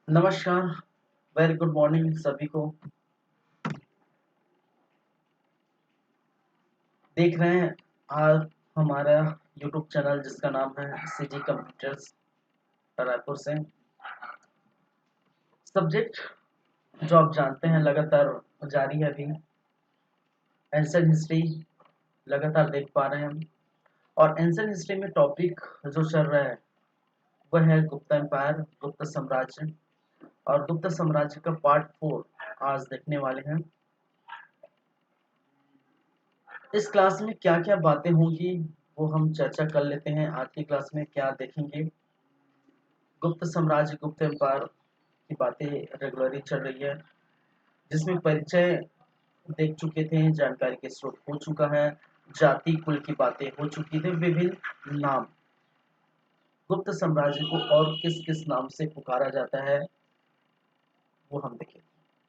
नमस्कार। Very good morning सभी को। देख रहे हैं आज हमारा यूट्यूब चैनल जिसका नाम है सीजी कंप्यूटर्स रायपुर से। सब्जेक्ट जो आप जानते हैं लगातार जारी है अभी। एंशिएंट हिस्ट्री लगातार देख पा रहे हैं हम। और एंशिएंट हिस्ट्री में टॉपिक जो चल रहा है वह है गुप्ता एम्पायर, गुप्त साम्राज्य। और गुप्त साम्राज्य का पार्ट 4 आज देखने वाले हैं। इस क्लास में क्या क्या बातें होंगी वो हम चर्चा कर लेते हैं। आज की क्लास में क्या देखेंगे, गुप्त साम्राज्य गुप्त एम्पायर की बातें रेगुलरली चल रही है, जिसमें परिचय देख चुके थे, जानकारी के स्रोत हो चुका है, जाति कुल की बातें हो चुकी थी, विभिन्न नाम गुप्त साम्राज्य को और किस किस नाम से पुकारा जाता है वो हम देखेंगे।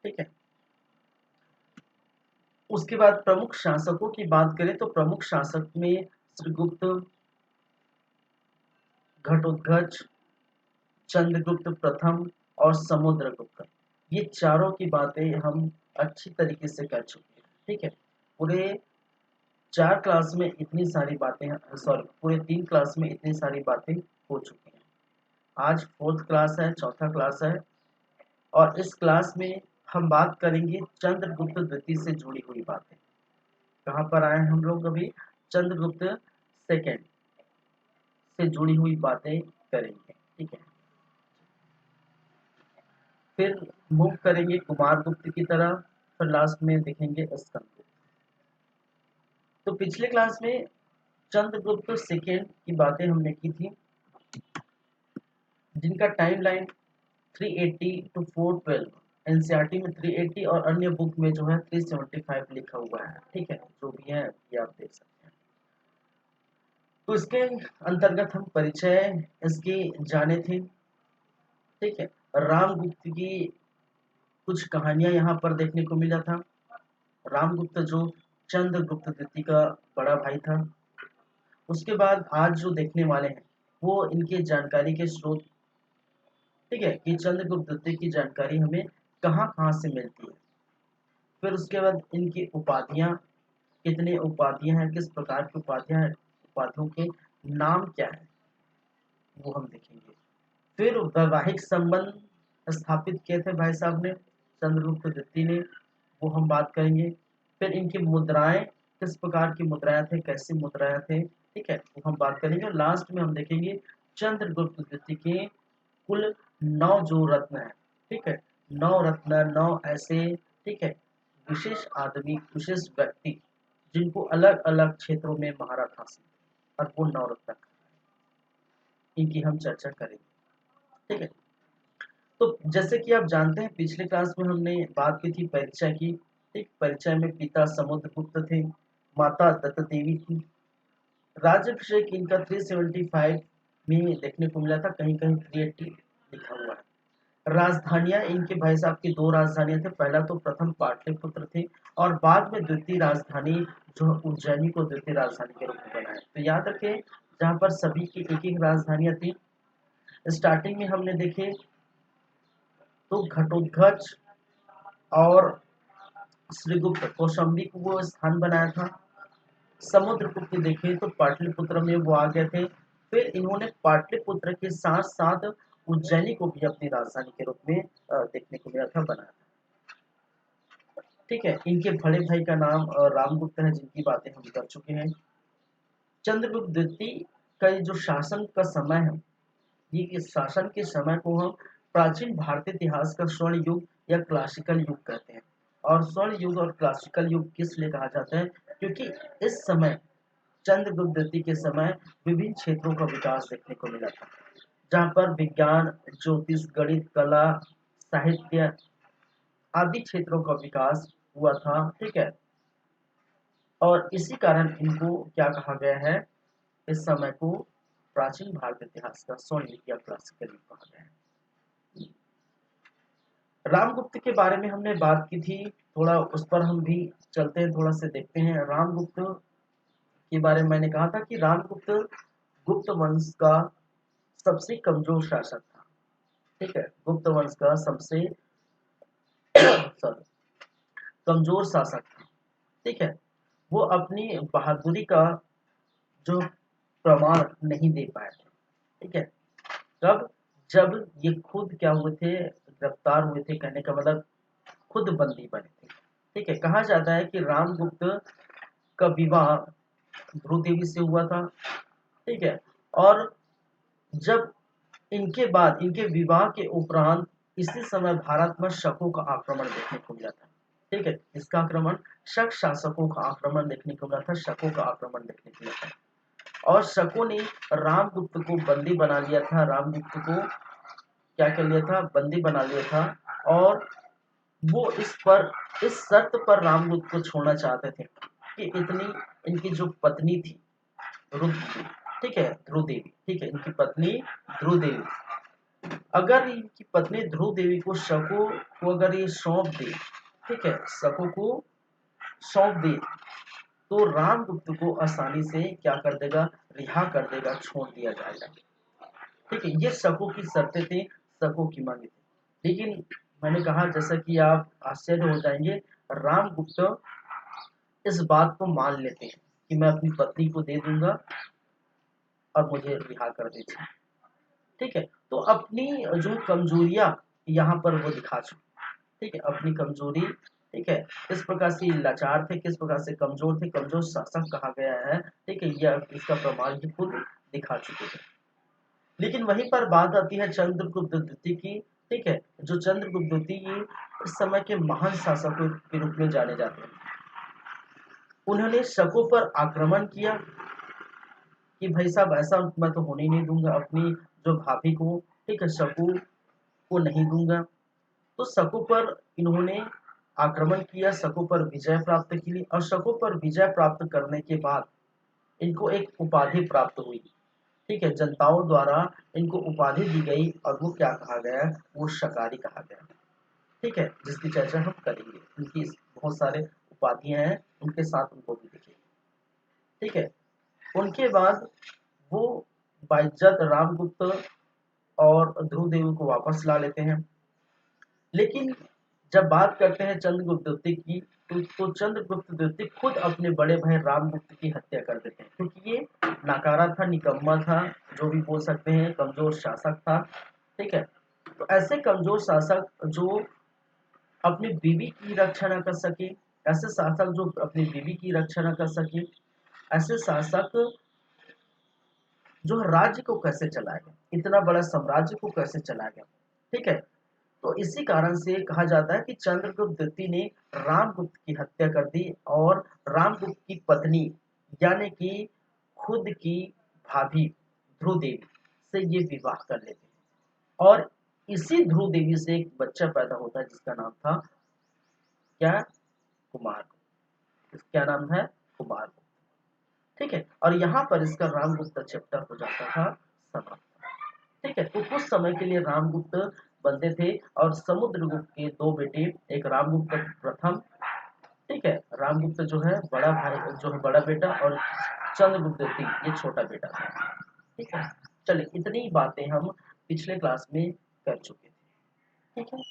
ठीक है। उसके बाद प्रमुख शासकों की बात करें तो प्रमुख शासक में श्रीगुप्त, घटोत्कच, चंद्रगुप्त प्रथम और समुद्रगुप्त, ये चारों की बातें हम अच्छी तरीके से कर चुके हैं। ठीक है। पूरे 4 क्लास में इतनी सारी बातें, सॉरी पूरे 3 क्लास में इतनी सारी बातें हो चुकी हैं। आज 4th क्लास है, चौथा क्लास है। और इस क्लास में हम बात करेंगे चंद्रगुप्त द्वितीय से जुड़ी हुई बातें। कहाँ पर आए हम लोग अभी? चंद्रगुप्त सेकेंड से जुड़ी हुई बातें करेंगे। ठीक है। फिर मूव करेंगे कुमार गुप्त की तरफ, फिर लास्ट में देखेंगे स्कंद गुप्त। तो पिछले क्लास में चंद्रगुप्त सेकेंड की बातें हमने की थी, जिनका टाइमलाइन 380 टू 412, एनसीईआरटी में 380 और अन्य बुक में जो है 375 लिखा हुआ है। ठीक है, जो भी है ये आप देख सकते हैं। तो इसके अंतर्गत हम परिचय इसकी जाने थे। ठीक है। रामगुप्त की कुछ कहानियां यहाँ पर देखने को मिला था। रामगुप्त जो चंद्रगुप्त द्वितीय का बड़ा भाई था। उसके बाद आज जो देखने वाले हैं वो इनके जानकारी के स्रोत। ठीक है, कि चंद्रगुप्त द्वितीय की जानकारी हमें कहाँ कहाँ से मिलती है। फिर उसके बाद इनकी उपाधियां, कितने उपाधियां हैं, किस प्रकार की उपाधियां हैं, उपाधियों के नाम क्या है वो हम देखेंगे। फिर वैवाहिक संबंध स्थापित किए थे भाई साहब ने, चंद्रगुप्त द्वितीय ने, वो हम बात करेंगे। फिर इनकी मुद्राएं, किस प्रकार की मुद्राएं थे, कैसी मुद्राएं थे, ठीक है, वो हम बात करेंगे। और लास्ट में हम देखेंगे चंद्रगुप्त द्वितीय के कुल 9 जो रत्न है। ठीक है, 9 रत्न, 9 ऐसे, ठीक है, विशेष आदमी, विशेष व्यक्ति जिनको अलग अलग क्षेत्रों में महारत हासिल है, और वो 9 रत्न, इनकी हम चर्चा करेंगे। ठीक है। तो जैसे कि आप जानते हैं पिछले क्लास में हमने बात की थी परिचय की। ठीक, परिचय में पिता समुद्रगुप्त थे, माता दत्त देवी थी। राज्याभिषेक इनका 375 में देखने को मिला था, कहीं कहीं 380 लिखा हुआ है। राजधानियां इनके भाई साहब की 2 राजधानियां थे, पहला तो प्रथम पाटलिपुत्र थी और बाद में द्वितीय राजधानी जो उज्जैनी को द्वितीय राजधानी के रूप में बनाया। तो याद रखें, जहाँ पर सभी की एक एक राजधानियां थी। स्टार्टिंग में हमने देखे तो घटोत्कच और श्रीगुप्त कौशाम्बी को वो स्थान बनाया था। समुद्रगुप्त देखें तो पाटलिपुत्र में वो आ गए थे। फिर इन्होंने पाटलिपुत्र के साथ साथ उज्जैनी को भी अपनी राजधानी के रूप में देखने को मिला था, बनाया था। ठीक है, इनके बड़े भाई का नाम रामगुप्त है, जिनकी बातें हम कर चुके हैं। चंद्रगुप्त द्वितीय का ये जो शासन का समय है, ये इस शासन के समय को हम प्राचीन भारतीय इतिहास का स्वर्ण युग या क्लासिकल युग कहते हैं। और स्वर्ण युग और क्लासिकल युग किस लिए कहा जाता है? क्योंकि इस समय चंद्रगुप्त द्वितीय के समय विभिन्न क्षेत्रों का विकास देखने को मिला था, जहाँ पर विज्ञान, ज्योतिष, गणित, कला, साहित्य आदि क्षेत्रों का विकास हुआ था। ठीक है। और इसी कारण इनको क्या कहा गया है? इस समय को प्राचीन भारत इतिहास का स्वर्ण युग या क्लासिकल युग कहा गया है। रामगुप्त के बारे में हमने बात की थी, थोड़ा उस पर हम भी चलते हैं, थोड़ा से देखते हैं। रामगुप्त के बारे में मैंने कहा था कि रामगुप्त गुप्त वंश का सबसे कमजोर शासक था। ठीक है, गुप्त वंश का सबसे सॉरी कमजोर शासक था। ठीक है, वो अपनी बहादुरी का जो प्रमाण नहीं दे पाए थे। ठीक है, कब? जब ये खुद क्या हुए थे, गिरफ्तार हुए थे, कहने का मतलब खुद बंदी बने थे। ठीक है, कहा जाता है कि रामगुप्त का विवाह ध्रुव देवी से हुआ था। ठीक है, और जब इनके बाद इनके विवाह के उपरांत इसी समय भारत में शकों का आक्रमण देखने को मिला था। ठीक है, इसका आक्रमण, शक शासकों का आक्रमण देखने को मिला था, शकों का आक्रमण देखने को मिला था। और शकों ने रामगुप्त को बंदी बना लिया था, रामगुप्त को क्या कर लिया था, बंदी बना लिया था। और वो इस शर्त पर रामगुप्त को छोड़ना चाहते थे कि इतनी इनकी जो पत्नी थी रुद्र, ठीक है, ध्रुव देवी, ठीक है, इनकी पत्नी ध्रुव देवी, अगर इनकी पत्नी ध्रुव देवी को शको को अगर ये सौंप दे, ठीक है, शको को सौंप दे, तो रामगुप्त को आसानी से क्या कर देगा, रिहा कर देगा, छोड़ दिया जाएगा। ठीक है, ये शको की शर्तें थी, शको की मांगे थी। लेकिन मैंने कहा, जैसा कि आप आश्चर्य हो जाएंगे, रामगुप्त इस बात को मान लेते हैं कि मैं अपनी पत्नी को दे दूंगा और मुझे रिहा कर दीजिए। ठीक है, तो अपनी जो कमजोरियां यहाँ पर वो दिखा चुके। ठीक है, अपनी कमजोरी, ठीक है, किस प्रकार से लाचार थे, किस प्रकार से कमजोर थे, कमजोर शासक कहा गया है। ठीक है, यह इसका प्रमाण ही खुद दिखा चुके थे। लेकिन वहीं पर बात आती है चंद्रगुप्त द्वितीय की। ठीक है, जो चंद्रगुप्त द्वितीय इस समय के महान शासकों के रूप में जाने जाते हैं। उन्होंने शकों पर आक्रमण किया कि भाई साहब, ऐसा मैं तो होने ही नहीं दूंगा, अपनी जो भाभी को, ठीक है, शकु को नहीं दूंगा। तो शकों पर इन्होंने आक्रमण किया, शकों पर विजय प्राप्त की, और शकों पर विजय प्राप्त करने के बाद इनको एक उपाधि प्राप्त हुई। ठीक है, जनताओं द्वारा इनको उपाधि दी गई, और वो क्या कहा गया, वो शकारी कहा गया। ठीक है, जिसकी चर्चा हम करेंगे, इनकी बहुत सारे उपाधियां हैं, उनके साथ उनको भी देखेंगे। ठीक है, उनके बाद वो बाइज्जत रामगुप्त और ध्रुव देवी को वापस ला लेते हैं। लेकिन जब बात करते हैं चंद्रगुप्त द्वितीय की, तो चंद्रगुप्त द्वितीय खुद अपने बड़े भाई रामगुप्त की हत्या कर देते हैं, क्योंकि ये नकारा था, निकम्मा था, जो भी बोल सकते हैं, कमजोर शासक था। ठीक है, तो ऐसे कमजोर शासक जो अपनी बीवी की रक्षा न कर सके, ऐसे शासक जो अपनी बीवी की रक्षा न कर सके, ऐसे शासक जो राज्य को कैसे चलाएगा, इतना बड़ा साम्राज्य को कैसे चलाएगा। ठीक है, तो इसी कारण से कहा जाता है कि चंद्रगुप्त द्वितीय ने रामगुप्त की हत्या कर दी, और रामगुप्त की पत्नी यानी कि खुद की भाभी ध्रुव देवी से ये विवाह कर लेते हैं। और इसी ध्रुव देवी से एक बच्चा पैदा होता है, जिसका नाम था क्या, कुमार। क्या नाम है, कुमार। ठीक है, और यहाँ पर इसका रामगुप्त चैप्टर हो जाता था समाप्त। ठीक है, तो कुछ समय के लिए रामगुप्त बनते थे, और समुद्रगुप्त के दो बेटे, एक रामगुप्त प्रथम, ठीक है, रामगुप्त जो है बड़ा भाई, जो है बड़ा बेटा, और चंद्रगुप्त द्वितीय ये छोटा बेटा था। ठीक है, चलिए, इतनी बातें हम पिछले क्लास में कर चुके थे। ठीक है,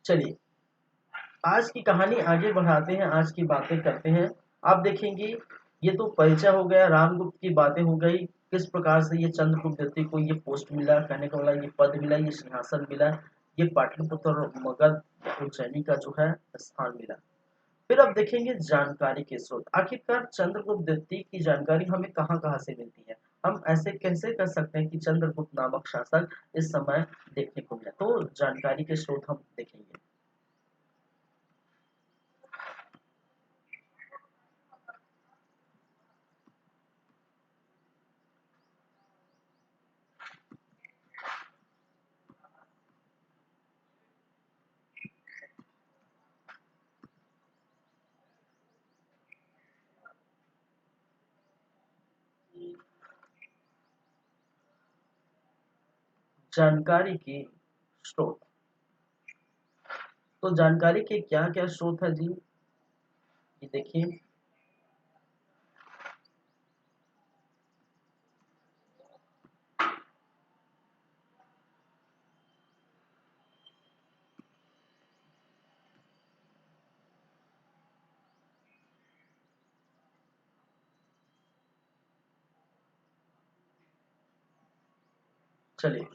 चलिए आज की कहानी आगे बढ़ाते हैं, आज की बातें करते हैं। आप देखेंगे, ये तो परिचय हो गया, रामगुप्त की बातें हो गई, किस प्रकार से ये चंद्रगुप्त द्वितीय को ये पोस्ट मिला, कहने का मतलब ये पद मिला, ये सिंहासन मिला, ये पाटलिपुत्र और मगध उज्जैनी का जो है स्थान मिला। फिर अब देखेंगे जानकारी के स्रोत, आखिरकार चंद्रगुप्त द्वितीय की जानकारी हमें कहाँ कहाँ से मिलती है। हम ऐसे कैसे कर सकते हैं कि चंद्रगुप्त नामक शासक इस समय देखने को मिला, तो जानकारी के स्रोत हम देखेंगे। जानकारी के स्रोत, तो जानकारी के क्या क्या स्रोत है जी, ये देखिए। चलिए,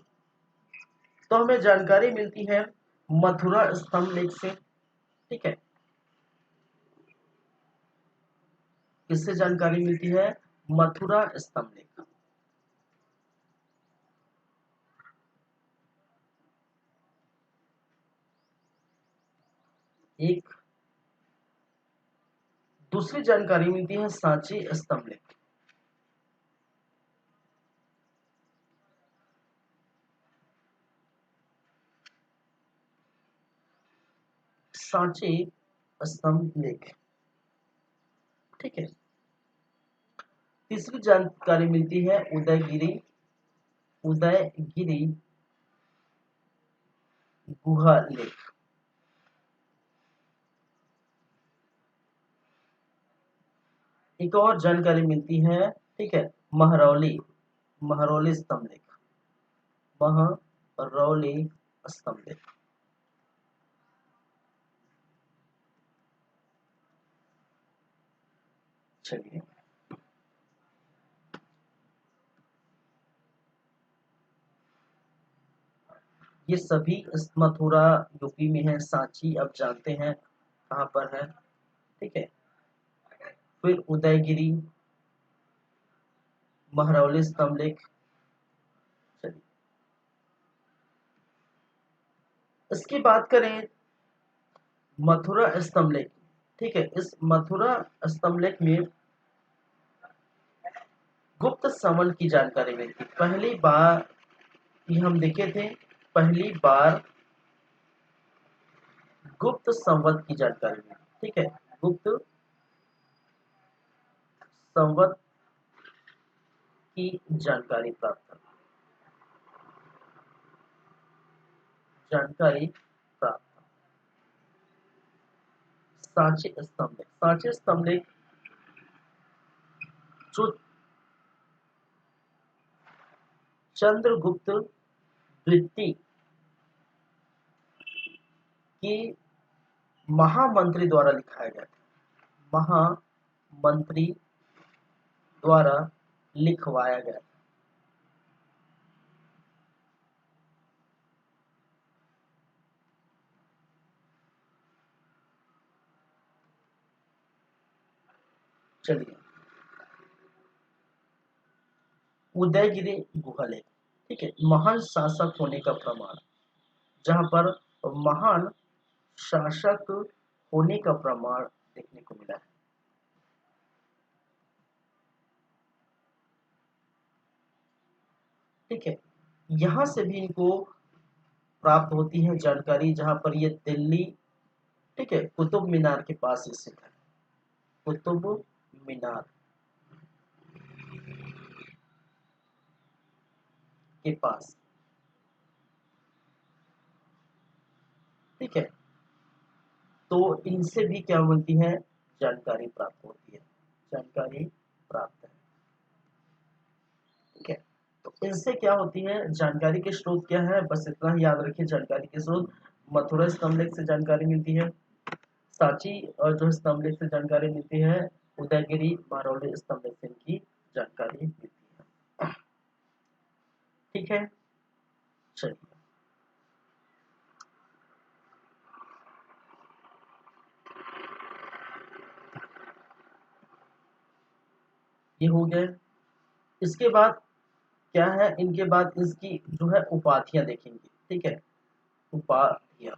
तो हमें जानकारी मिलती है मथुरा स्तंभ लेख से। ठीक है, किससे जानकारी मिलती है? मथुरा स्तंभ लेख। एक दूसरी जानकारी मिलती है सांची स्तंभ लेख। सांची स्तंभ लेख। ठीक है, तीसरी जानकारी मिलती है उदयगिरी, उदयगिरी गुहा लेख। एक और जानकारी मिलती है, ठीक है, महरौली, महरौली स्तंभ लेख, महरौली स्तंभ लेख। चलिए, ये सभी मथुरा यूपी में है, सांची अब जानते हैं कहाँ पर है। ठीक है, फिर उदयगिरी, महरौली स्तंभ लेख। चलिए, इसकी बात करें मथुरा स्तंभ लेख। ठीक है, इस मथुरा स्तंभ लेख में गुप्त संवत की जानकारी मिलती। पहली बार ये हम देखे थे, पहली बार गुप्त संवत की जानकारी मिली। ठीक है, गुप्त संवत की जानकारी प्राप्त, जानकारी प्राप्त। सांची स्तंभ लेख, सांची स्तंभ लेख जो चंद्रगुप्त द्वितीय की महामंत्री द्वारा लिखाया गया था, महामंत्री द्वारा लिखवाया गया। चलिए, उदयगिरी गुहा लेख। ठीक है, महान शासक होने का प्रमाण, जहां पर महान शासक होने का प्रमाण देखने को मिला है। ठीक है, यहां से भी इनको प्राप्त होती है जानकारी, जहां पर ये दिल्ली, ठीक है, कुतुब मीनार के पास स्थित है, कुतुब मीनार के पास। ठीक है, तो इनसे भी क्या मिलती है? जानकारी प्राप्त होती है, जानकारी प्राप्त है। ठीक है, तो इनसे क्या होती है? जानकारी के स्रोत क्या है? बस इतना ही याद रखिए, जानकारी के स्रोत मथुरा स्तंभ लेख से जानकारी मिलती है, सांची और जो स्तंभ लेख से जानकारी मिलती है, उदयगिरी महरौली स्तंभ लेख से इनकी जानकारी मिलती है। ठीक है, चलिए, ये हो गए। इसके बाद क्या है? इनके बाद इसकी जो है उपाधियां देखेंगे। ठीक है, उपाधियां।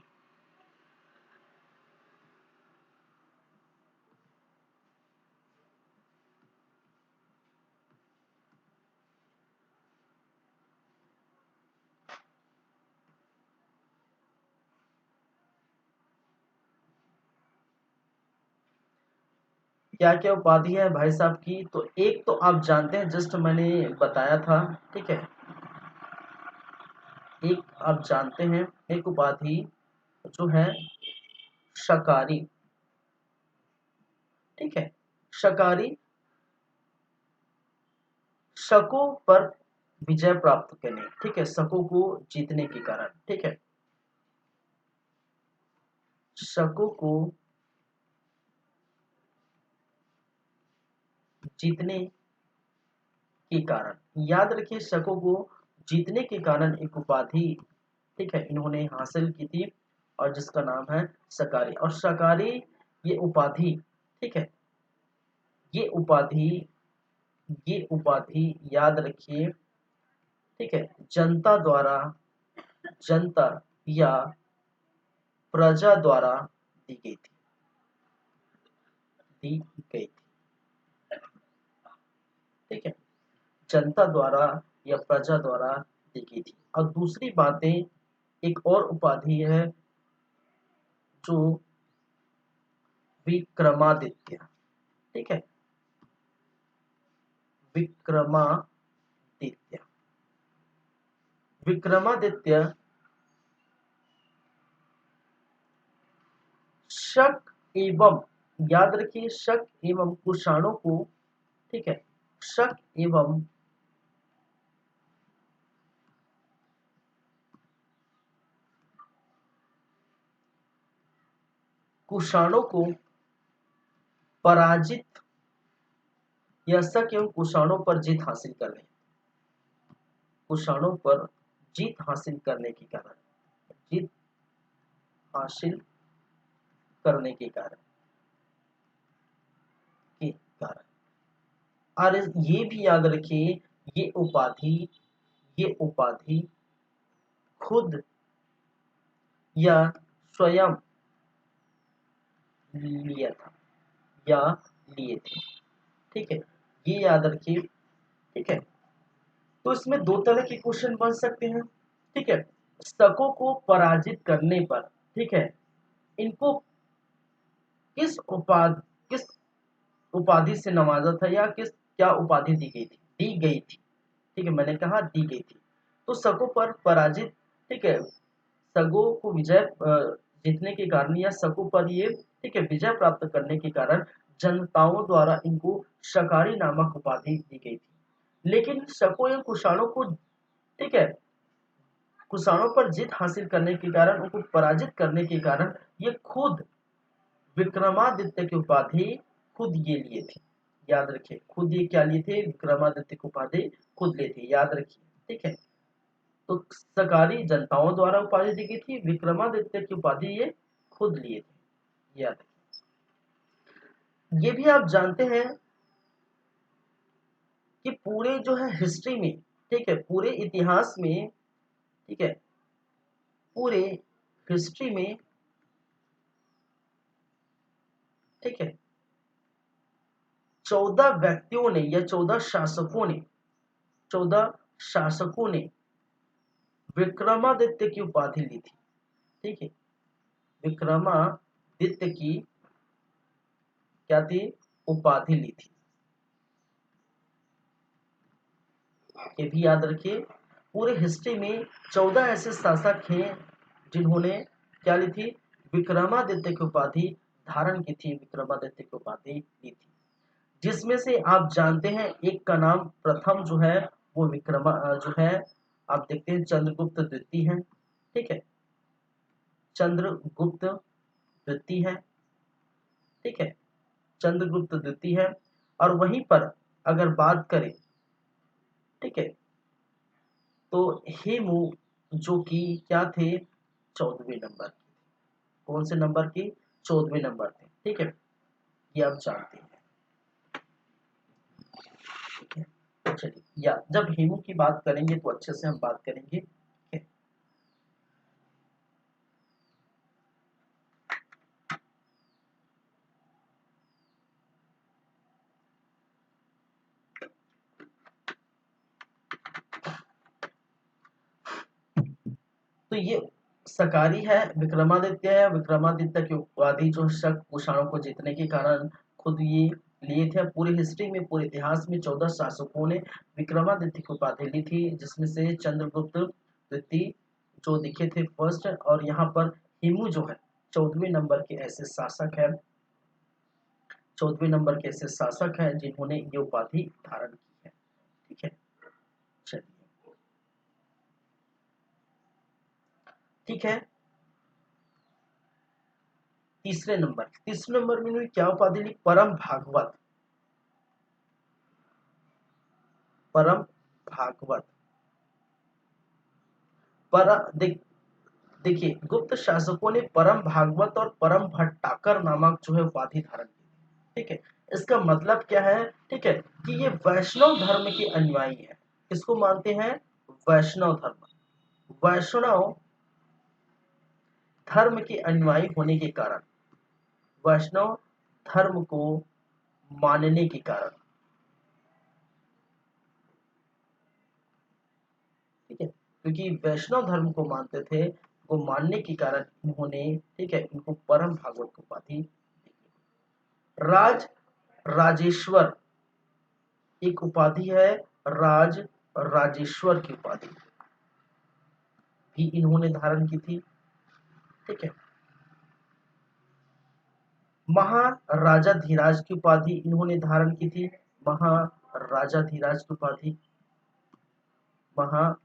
क्या क्या उपाधि है भाई साहब की? तो एक तो आप जानते हैं, जस्ट मैंने बताया था। ठीक है, एक आप जानते हैं, एक उपाधि जो है शकारी। ठीक है, शकारी, शकों पर विजय प्राप्त करने, ठीक है, शकों को जीतने के कारण। ठीक है, शकों को जीतने के कारण, याद रखिए, शकों को जीतने के कारण एक उपाधि, ठीक है, इन्होंने हासिल की थी और जिसका नाम है सकारी। और सकारी ये उपाधि, ठीक है, ये उपाधि ये उपाधि याद रखिए, ठीक है, जनता द्वारा, जनता या प्रजा द्वारा दी गई थी, दी गई थी, ठीक है, जनता द्वारा या प्रजा द्वारा दी गई थी। और दूसरी बातें, एक और उपाधि है जो विक्रमादित्य, ठीक है, विक्रमादित्य, विक्रमादित्य शक एवं, याद रखिए, शक एवं कुषाणों को, ठीक है, शक एवं कुषाणों को पराजित या शक एवं कुषाणों पर जीत हासिल करने, कुषाणों पर जीत हासिल करने के कारण, जीत हासिल करने के कारण, के कारण, और ये भी याद रखिए, ये उपाधि, ये उपाधि खुद या स्वयं लिया था या लिए थे, ठीक है, ये याद रखिए, ठीक है। तो इसमें दो तरह के क्वेश्चन बन सकते हैं, ठीक है, शकों को पराजित करने पर, ठीक है, इनको किस उपाधि से नवाजा था या किस क्या उपाधि दी गई थी, दी गई थी, ठीक है, मैंने कहा दी गई थी। तो शकों पर पराजित, ठीक है, शकों को विजय जीतने के कारण या शकों पर ये, ठीक है, विजय प्राप्त करने के कारण जनताओं द्वारा इनको शकारी नामक उपाधि दी गई थी। लेकिन शकों या कुषाणों को, ठीक है, कुषाणों पर जीत हासिल करने के कारण, उनको पराजित करने के कारण ये खुद विक्रमादित्य की उपाधि खुद ये लिए थे, याद रखिए, खुद ये क्या लिए थे, विक्रमादित्य की उपाधि खुद लिए थे, याद रखिए, ठीक है। तो सकारी जनताओं द्वारा उपाधि दी गई थी, विक्रमादित्य की उपाधि ये खुद लिए थे, याद रखिए। ये भी आप जानते हैं कि पूरे जो है हिस्ट्री में, ठीक है, पूरे इतिहास में, ठीक है, पूरे हिस्ट्री में, ठीक है, 14 व्यक्तियों ने या 14 शासकों ने, 14 शासकों ने विक्रमादित्य की उपाधि ली थी, ठीक है, विक्रमादित्य की क्या थी, उपाधि ली थी, ये भी याद रखिए। पूरे हिस्ट्री में 14 ऐसे शासक हैं जिन्होंने क्या ली थी, विक्रमादित्य की उपाधि धारण की थी, विक्रमादित्य की उपाधि ली थी, जिसमें से आप जानते हैं एक का नाम प्रथम जो है वो जो है, आप देखते हैं चंद्रगुप्त द्वितीय है, ठीक है, चंद्रगुप्त द्वितीय है, ठीक है, चंद्रगुप्त द्वितीय है। और वहीं पर अगर बात करें, ठीक है, तो हेमू जो कि क्या थे, 14वें नंबर की, कौन से नंबर की, 14वें नंबर थे, ठीक है, ये आप जानते हैं, ठीक है। तो चलिए, या जब हेमू की बात करेंगे तो अच्छे से हम बात करेंगे, ठीक है। तो ये सकारी है, विक्रमादित्य है, विक्रमादित्य की उपाधि जो शक कुषाणों को जीतने के कारण खुद ये लिए थे। पूरी हिस्ट्री में, पूरे इतिहास में 14 शासकों ने विक्रमादित्य की उपाधि ली थी, जिसमें से चंद्रगुप्त द्वितीय जो दिखे थे फर्स्ट, और यहाँ पर हिमू जो है 14वें नंबर के ऐसे शासक है, 14वें नंबर के ऐसे शासक है जिन्होंने ये उपाधि धारण की है, ठीक है। चलिए, ठीक है। तीसरे नंबर में इन्होंने क्या उपाधि ली, परम भागवत, परम भागवत, पर देखिए गुप्त शासकों ने परम भागवत और परम भट्टाकर नामक जो है उपाधि धारण की। ठीक है, इसका मतलब क्या है? ठीक है, कि ये वैष्णव धर्म के अनुयायी है। किसको मानते हैं? वैष्णव धर्म। वैष्णव धर्म के अनुयायी होने के कारण, वैष्णव धर्म को मानने के कारण, ठीक है, क्योंकि वैष्णव धर्म को मानते थे, को मानने के कारण इन्होंने, ठीक है, इनको परम भागवत की उपाधि दी। राज राजेश्वर एक उपाधि है, राज राजेश्वर की उपाधि भी इन्होंने धारण की थी। ठीक है, महाराजाधिराज की उपाधि इन्होंने धारण की थी। महाराजाधिराज की उपाधि, महाराजाधिराज।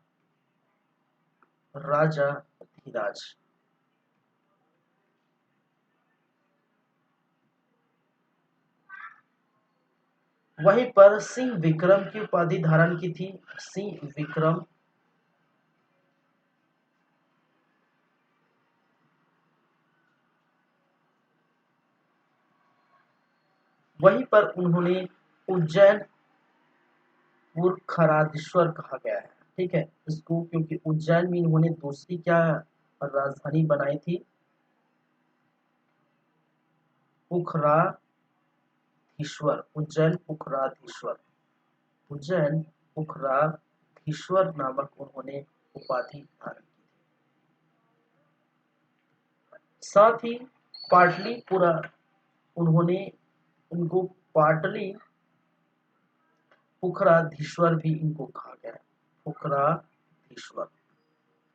वहीं पर सिंह विक्रम की उपाधि धारण की थी। सिंह विक्रम, वहीं पर उन्होंने उज्जैन खरादेश्वर कहा गया है। ठीक है, इसको क्योंकि उज्जैन में इन्होंने दूसरी क्या राजधानी बनाई थी? पुखराधीश्वर। उज्जैन पुखराधीश्वर, उज्जैन पुखराधीश्वर नामक उन्होंने उपाधि धारण की। साथ ही पाटलिपुरा, उन्होंने इनको पाटली पुखराधीश्वर भी इनको कहा गया है। पुखराधीश्वर,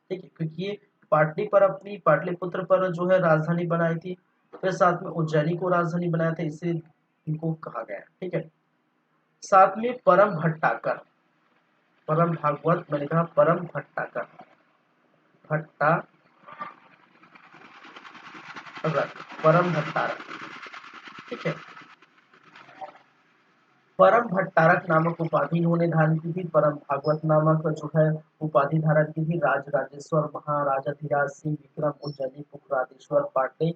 ठीक है, क्योंकि ये पाटली पर अपनी पाटलिपुत्र पर जो है राजधानी बनाई थी, फिर साथ में उज्जैनी को राजधानी बनाया था, इसलिए इनको कहा गया है। ठीक है, साथ में परम भट्टाकर, परम भागवत, मैंने कहा परम भट्टाकर, भट्टारक, परम भट्टारक। ठीक है, परम भट्टारक नामक उपाधि इन्होंने धारण की थी। परम भागवत नामक जो है उपाधि धारण की थी। राज राजेश्वर, महाराजाधिराज, सिंह विक्रम, उज्जैनी, पुखराधीश्वर, पाटली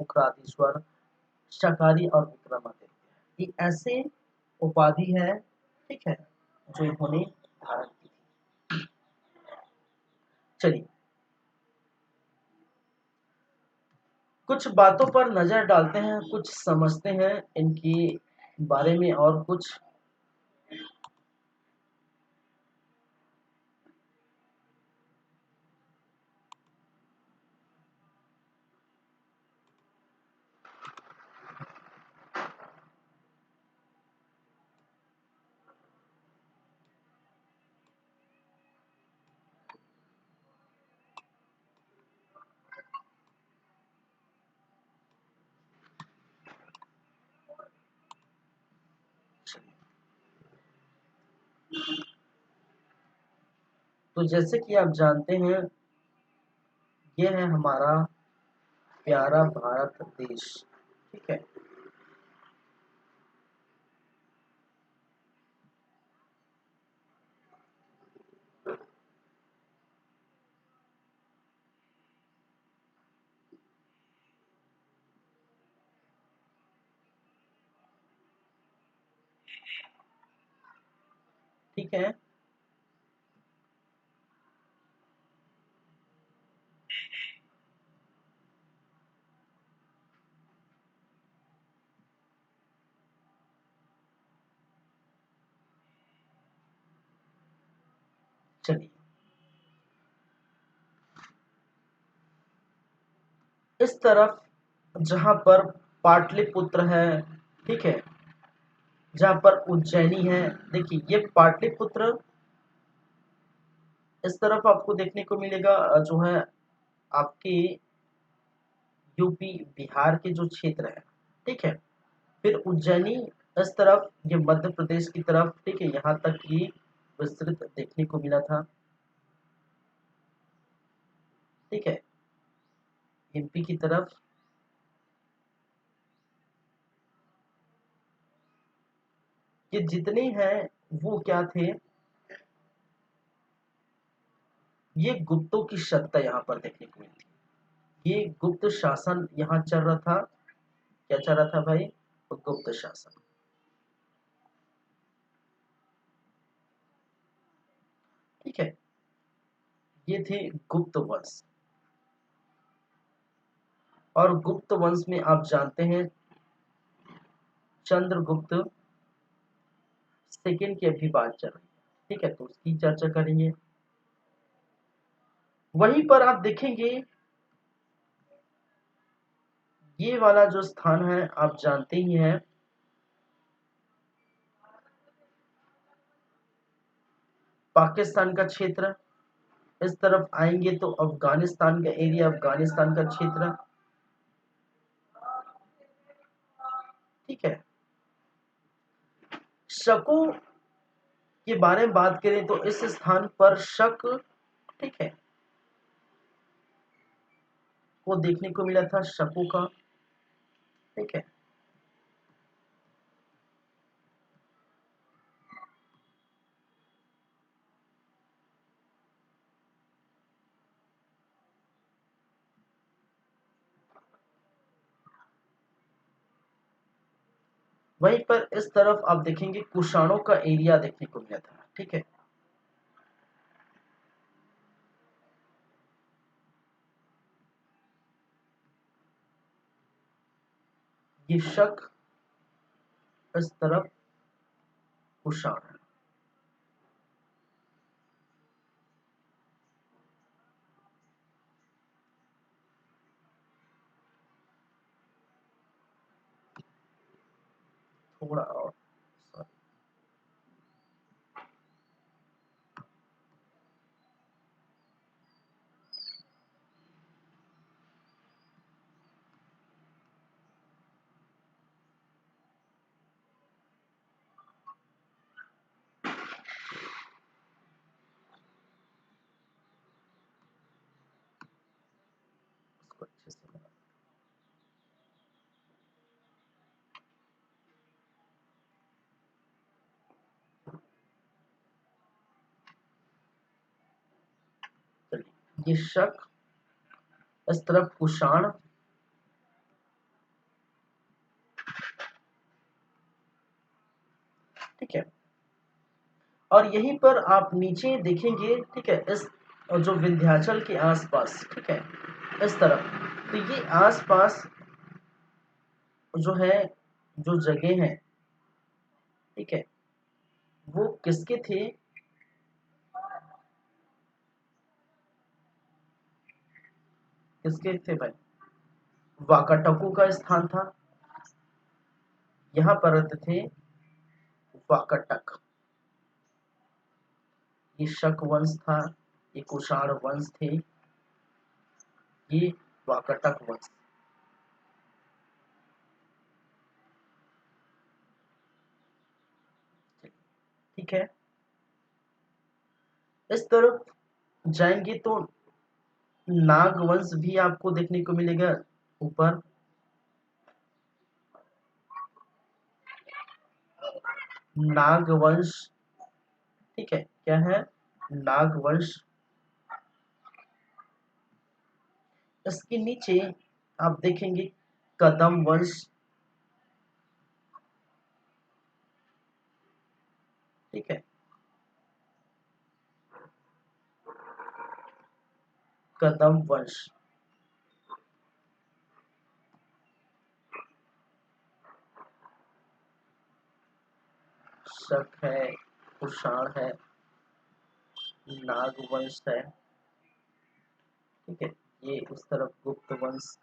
पुखराधीश्वर, शाकाहारी और विक्रमादित्य, ये ऐसे उपाधि है, ठीक है, जो इन्होंने धारण की थी। चलिए कुछ बातों पर नजर डालते हैं, कुछ समझते हैं इनके बारे में और कुछ। तो जैसे कि आप जानते हैं, ये है हमारा प्यारा भारत देश। ठीक है, ठीक है, चलिए इस तरफ जहां पर पाटलिपुत्र है, ठीक है, जहां पर उज्जैनी है, देखिए ये पाटलिपुत्र, इस तरफ आपको देखने को मिलेगा जो है आपके यूपी बिहार के जो क्षेत्र है। ठीक है, फिर उज्जैनी इस तरफ, ये मध्य प्रदेश की तरफ, ठीक है, यहाँ तक ये विस्तृत देखने को मिला था। ठीक है, एमपी की तरफ, ये जितने हैं वो क्या थे? ये गुप्तों की सत्ता यहाँ पर देखने को मिलती है। ये गुप्त शासन यहाँ चल रहा था। क्या चल रहा था भाई? गुप्त शासन। ठीक है, ये थे गुप्त वंश। और गुप्त वंश में आप जानते हैं चंद्रगुप्त सेकंड की अभी बात चल रही है। ठीक है, तो उसकी चर्चा करेंगे। वहीं पर आप देखेंगे ये वाला जो स्थान है आप जानते ही हैं, पाकिस्तान का क्षेत्र। इस तरफ आएंगे तो अफगानिस्तान का एरिया, अफगानिस्तान का क्षेत्र। ठीक है, शकों के बारे में बात करें तो इस स्थान पर शक, ठीक है, को देखने को मिला था, शकों का। ठीक है, वहीं पर इस तरफ आप देखेंगे कुषाणों का एरिया देखने को मिला था। ठीक है, ये शक, इस तरफ कुषाण है। थोड़ा और इसको अच्छे से चलिए, ये शक, इस तरफ कुषाण। ठीक है, और यहीं पर आप नीचे देखेंगे, ठीक है, इस जो विंध्याचल के आसपास, ठीक है, इस तरफ, तो ये आसपास जो है, जो जगह है, ठीक है, वो किसके थे? किसके थे भाई? वाकाटकों का स्थान था। यहाँ पर रहते थे वाकाटक। ये शक वंश था, ये कुषाण वंश थे, ये वाकाटक वंश। ठीक है, इस तरफ जाएंगे तो नाग वंश भी आपको देखने को मिलेगा ऊपर। नाग वंश, ठीक है, क्या है? नाग वंश। इसके नीचे आप देखेंगे कदम वंश। ठीक है, कदम वंश। शक है, कुषाण है, नाग वंश है। ठीक है, ये उस तरफ गुप्त वंश,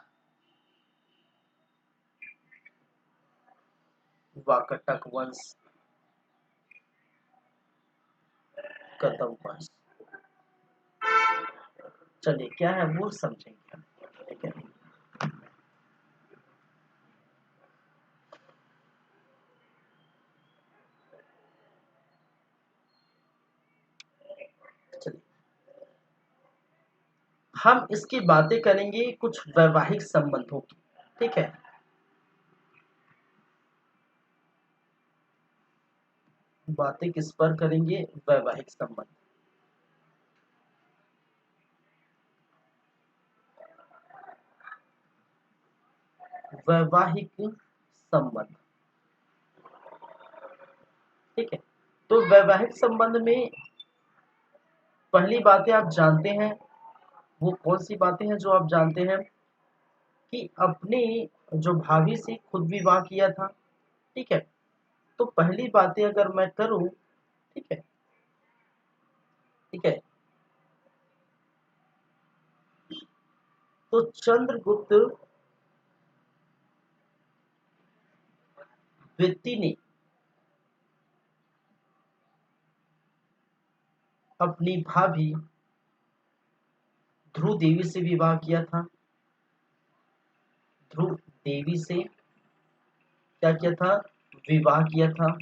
वाकटक वंश, कदम वंश। चलिए, क्या है वो समझेंगे हम। ठीक है, चलिए, हम इसकी बातें करेंगे कुछ वैवाहिक संबंधों की। ठीक है, बातें किस पर करेंगे? वैवाहिक संबंध। वैवाहिक संबंध। ठीक है, तो वैवाहिक संबंध में पहली बातें आप जानते हैं, वो कौन सी बातें हैं जो आप जानते हैं कि अपने जो भाभी से खुद विवाह किया था। ठीक है, तो पहली बातें अगर मैं करूं, ठीक है, ठीक है, तो चंद्रगुप्त द्वितीय ने अपनी भाभी ध्रुव देवी से विवाह किया था। ध्रुव देवी से क्या किया था, विवाह किया था।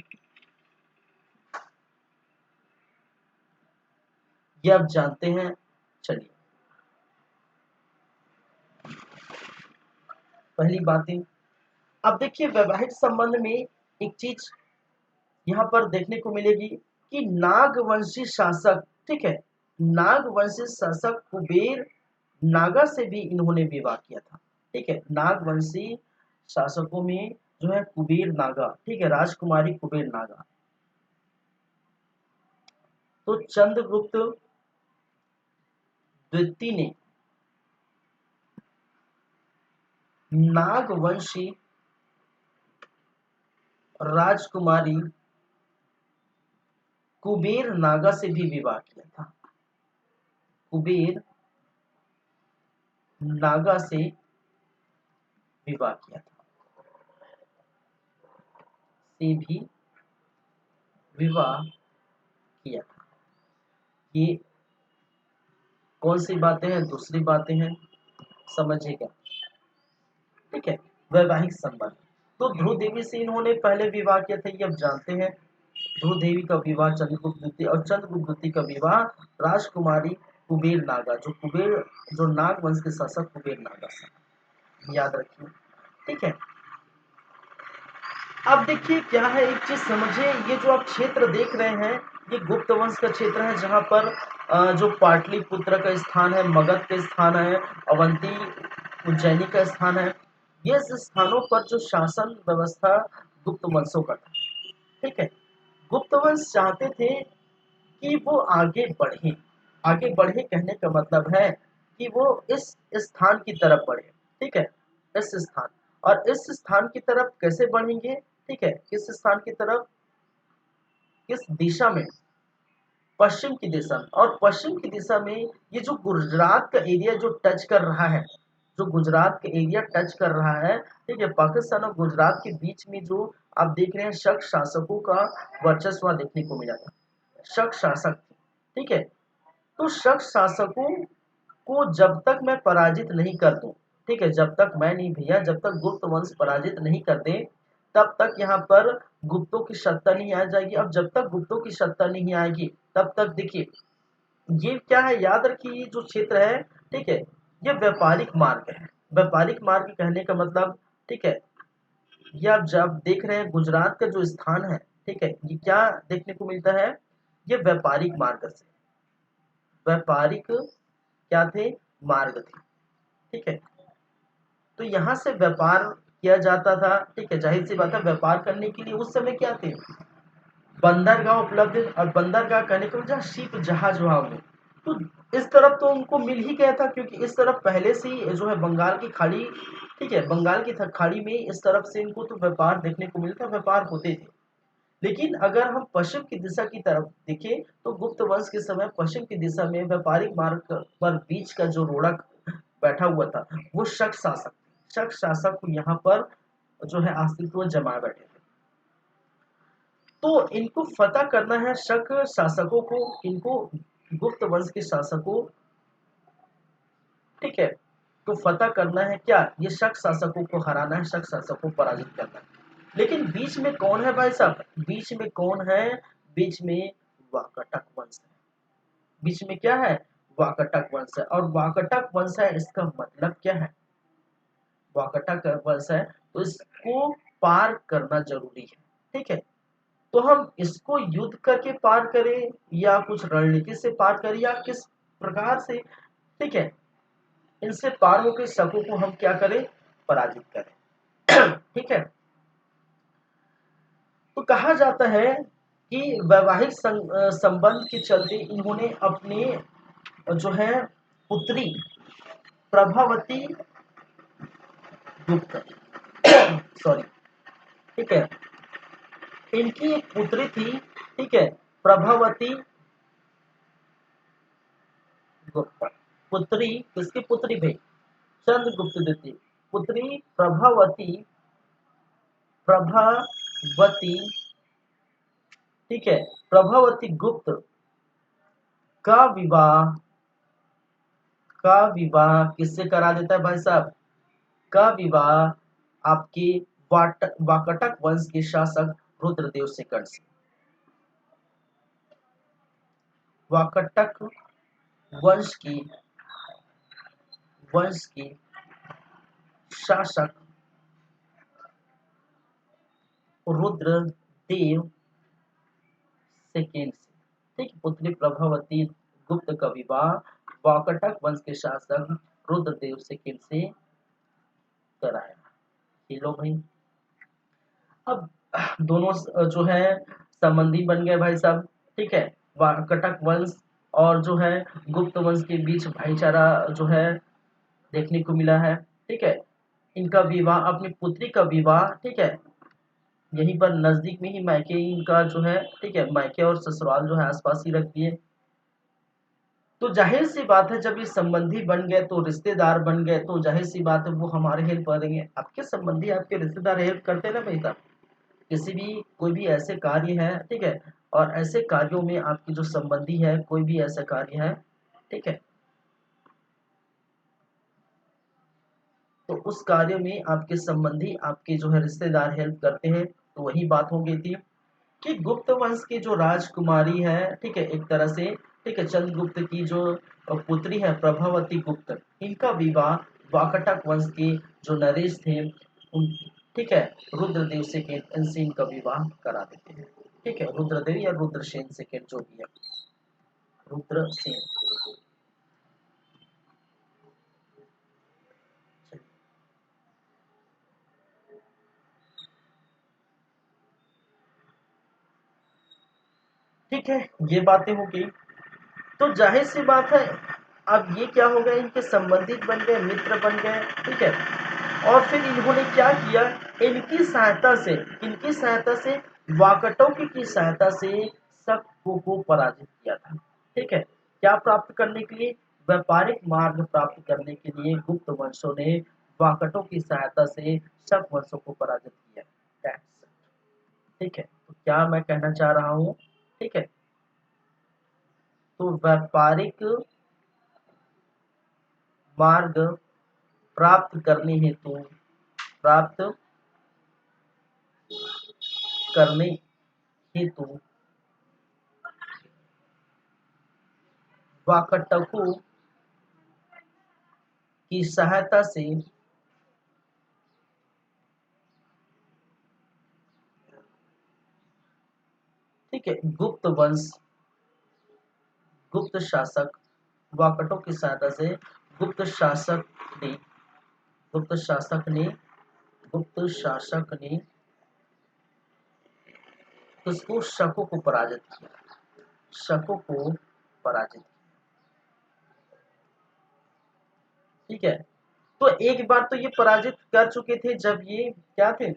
ये आप जानते हैं। चलिए, पहली बातें। अब देखिए, वैवाहिक संबंध में एक चीज यहाँ पर देखने को मिलेगी कि नागवंशी शासक, ठीक है, नागवंशी शासक कुबेर नागा से भी इन्होंने विवाह किया था। ठीक है, नागवंशी शासकों में जो है कुबेर नागा, ठीक है, राजकुमारी कुबेर नागा। तो चंद्रगुप्त द्वितीय ने नागवंशी राजकुमारी कुबेर नागा से भी विवाह किया था। कुबेर नागा से विवाह किया था, से भी विवाह किया था। ये कौन सी बातें हैं, दूसरी बातें हैं, समझिएगा। ठीक है, वैवाहिक संबंध। तो ध्रुव देवी से इन्होंने पहले विवाह किया था, ये अब जानते हैं। ध्रुव देवी का विवाह चंद्रगुप्त द्वितीय, और चंद्रगुप्त द्वितीय का विवाह राजकुमारी कुबेर नागा, जो कुबेर, जो नाग वंश के शासक कुबेर नागा से, याद रखिए। ठीक है, अब देखिए क्या है, एक चीज समझिए, ये जो आप क्षेत्र देख रहे हैं, ये गुप्त वंश का क्षेत्र है, जहां पर जो पाटलिपुत्र का स्थान है, मगध का स्थान है, अवंती उज्जैनी का स्थान है, ये स्थानों पर जो शासन व्यवस्था गुप्त वंशों का था। ठीक है, गुप्त वंश चाहते थे कि वो आगे बढ़े। आगे बढ़े कहने का मतलब है कि वो इस स्थान की तरफ बढ़े। ठीक है, इस स्थान, और इस स्थान की तरफ कैसे बढ़ेंगे, ठीक है, किस स्थान की तरफ, किस दिशा में, पश्चिम की दिशा में। और पश्चिम की दिशा में ये जो गुजरात का एरिया जो टच कर रहा है, जो गुजरात का एरिया टच कर रहा है, ठीक है, पाकिस्तान और गुजरात के बीच में जो आप देख रहे हैं शक शासकों का वर्चस्व देखने को मिला था। शक शासक, ठीक है, तो शक शासकों को जब तक मैं पराजित नहीं कर दूं, ठीक है, जब तक मैं नहीं भैया, जब तक गुप्त वंश पराजित नहीं कर दे, तब तक यहाँ पर गुप्तों की सत्ता नहीं आ जाएगी। अब जब तक गुप्तों की सत्ता नहीं आएगी, तब तक देखिए, ये क्या है, याद रखिए, ये जो क्षेत्र है, ठीक है, ये व्यापारिक मार्ग है। व्यापारिक मार्ग कहने का मतलब, ठीक है, ये आप जब देख रहे हैं गुजरात का जो स्थान है, ठीक है, ये क्या देखने को मिलता है, ये व्यापारिक मार्ग से, व्यापारिक क्या थे, मार्ग थे। ठीक है, तो यहाँ से व्यापार किया जाता था। ठीक है, जाहिर सी बात है, व्यापार करने के लिए उस समय क्या थे, बंदरगाह उपलब्ध, और बंदरगाह कहने को जहाँ शिप जहाज वहां में, तो इस तरफ तो उनको मिल ही गया था, क्योंकि इस तरफ पहले से ही जो है बंगाल की खाड़ी, ठीक है, बंगाल की खाड़ी में इस तरफ से इनको तो व्यापार देखने को मिलता, व्यापार होते थे। लेकिन अगर हम पश्चिम की दिशा की तरफ देखें, तो गुप्त वंश के समय पश्चिम की दिशा में व्यापारिक मार्ग पर बीच का जो रोड़ा बैठा हुआ था, वो शक शासक, शक शासक यहाँ पर जो है अस्तित्व जमा बैठे थे। तो इनको फतह करना है, शक शासकों को, इनको गुप्त वंश के शासकों, ठीक है, तो फतह करना है क्या, ये शक शासकों को हराना है, शक शासकों को पराजित करना है। लेकिन बीच में कौन है भाई साहब, बीच में कौन है, बीच में वाकटक वंश है। बीच में क्या है, वाकटक वंश है। और वाकटक वंश है, इसका मतलब क्या है, वाकटक वंश है, तो इसको पार करना जरूरी है। ठीक है, तो हम इसको युद्ध करके पार करें, या कुछ रणनीति से पार करें, या किस प्रकार से, ठीक है, इनसे पार होकर शकों को हम क्या करें, पराजित करें। ठीक है। तो कहा जाता है कि वैवाहिक संबंध के चलते इन्होंने अपने जो है पुत्री प्रभावती गुप्त, सॉरी, ठीक है, इनकी एक पुत्री थी, ठीक है, प्रभावती गुप्त। पुत्री किसकी पुत्री भाई? चंद्रगुप्त द्वितीय पुत्री प्रभावती, ठीक है, प्रभावती गुप्त का विवाह किससे करा देता है भाई साहब? का विवाह आपके वाकटक वंश के शासक रुद्रदेव सेकंड से। वाकटक वंश की शासक रुद्रदेव सेकेंड से, ठीक, पुत्री प्रभावती गुप्त का विवाह वाकटक वंश के शासक रुद्रदेव सेकेंड से कराया। ये लो भाई, अब दोनों जो है संबंधी बन गए भाई साहब, ठीक है। वाकटक वंश और जो है गुप्त वंश के बीच भाईचारा जो है देखने को मिला है, ठीक है। इनका विवाह, अपनी पुत्री का विवाह, ठीक है, यहीं पर नजदीक में ही मायके इनका जो है, ठीक है, मायके और ससुराल जो है आसपास ही रख दिए। तो जाहिर सी बात है, जब ये संबंधी बन गए तो रिश्तेदार बन गए, तो जाहिर सी बात है वो हमारे हेल्प करेंगे। आपके संबंधी आपके रिश्तेदार हेल्प करते हैं ना भाई साहब, किसी भी कोई भी ऐसे कार्य है, ठीक है, और ऐसे कार्यों में आपकी जो संबंधी है, कोई भी ऐसा कार्य है, ठीक है, तो उस कार्य में आपके संबंधी आपके जो है रिश्तेदार हेल्प करते हैं। तो वही बात हो गई थी कि गुप्त वंश की जो राजकुमारी है, ठीक है, एक तरह से, ठीक है, चंद्रगुप्त की जो पुत्री है प्रभावती गुप्त, इनका विवाह वाकटक वंश के जो नरेश थे उन, ठीक है, रुद्रदेव सेकेंड, इनसे इनका विवाह करा देते हैं, ठीक है, रुद्रदेव या रुद्रसेन सेकेंड जो भी है, रुद्रसेन। ठीक है, ये बातें हो गई। तो जाहिर सी बात है, अब ये क्या हो गया, इनके संबंधित बन गए, मित्र बन गए, ठीक है। और फिर इन्होंने क्या किया, इनकी सहायता से वाकटों की सहायता से शक को पराजित किया था, ठीक है। क्या प्राप्त करने के लिए? व्यापारिक मार्ग प्राप्त करने के लिए गुप्त वंशों ने वाकटों की सहायता से शक वंशों को पराजित किया। That's it, ठीक है। तो क्या मैं कहना चाह रहा हूँ, ठीक है, तो व्यापारिक मार्ग प्राप्त करने हेतु प्राप्त करने हेतु वाकटकों की सहायता से, ठीक है, गुप्त शासक, वाकटों की सहायता से गुप्त शासक ने गुप्त शासक ने गुप्त शासक ने किसको? शकों को पराजित किया, शकों को पराजित, ठीक है। तो एक बार तो ये पराजित कर चुके थे जब ये क्या थे,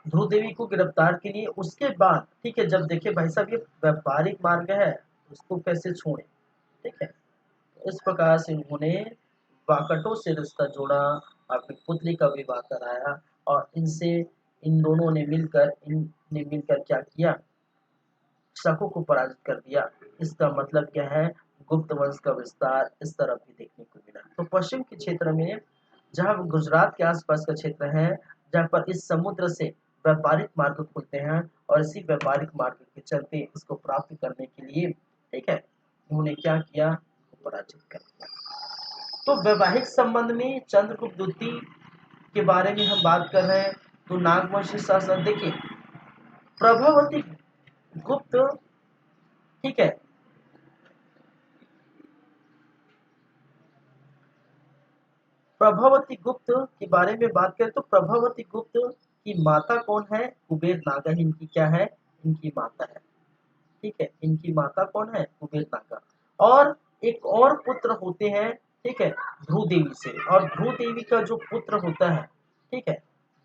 ध्रुव देवी को गिरफ्तार के लिए। उसके बाद, ठीक है, जब देखे भाई साहब ये व्यापारिक मार्ग है, उसको कैसे छोड़े, ठीक है। तो इस प्रकार से उन्होंने वाकटों से रिश्ता जोड़ा, अपनी पुतली का विवाह कराया, और इनसे, इन दोनों ने मिलकर, इनने मिलकर क्या किया, शकों को पराजित कर दिया। इसका मतलब क्या है, गुप्त वंश का विस्तार इस तरफ भी देखने को मिला। तो पश्चिम के क्षेत्र में, जहाँ गुजरात के आसपास का क्षेत्र है, जहाँ पर इस समुद्र से व्यापारिक मार्ग खुलते हैं, और इसी व्यापारिक मार्ग के चलते इसको प्राप्त करने के लिए, ठीक है, उन्होंने क्या किया, पराजित कर दिया। तो वैवाहिक संबंध में चंद्रगुप्त द्वितीय के बारे में हम बात कर रहे हैं। तो नागवंशी शासक देखिए, प्रभावती गुप्त, ठीक है, प्रभावती गुप्त के बारे में बात करें तो प्रभावती गुप्त की माता कौन है? कुबेर नागा इनकी क्या है? इनकी माता है। ठीक है, इनकी माता कौन है? कुबेर नागा। और एक और पुत्र होते हैं, ठीक है, ध्रुव देवी से। और ध्रुव देवी का जो पुत्र होता है, ठीक है,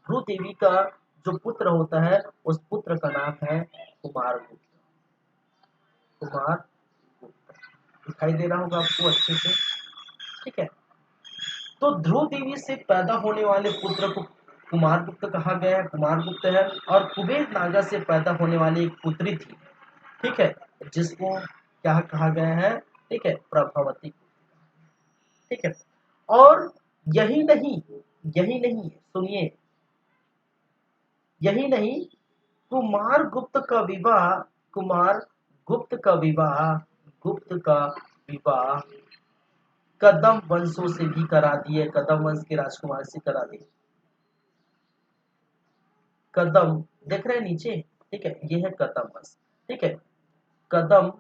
ध्रुव देवी का जो पुत्र होता है उस पुत्र का नाम है कुमार गुप्त। कुमार गुप्त दिखाई दे रहा होगा आपको अच्छे से, ठीक है। तो ध्रुव देवी से पैदा होने वाले पुत्र को कुमार गुप्त कहा गया है, कुमार गुप्त है। और कुबेर नागा से पैदा होने वाली एक पुत्री थी, ठीक है, जिसको क्या कहा गया है? ठीक है, प्रभावती, ठीक है। और यही नहीं, यही नहीं, सुनिए, यही नहीं, कुमार गुप्त का विवाह, कुमार गुप्त का विवाह, गुप्त का विवाह कदम वंशों से भी करा दिए, कदम वंश के राजकुमार से करा दिए। कदम देख रहे हैं नीचे, ठीक है, ये है कदम वंश, ठीक है, कदम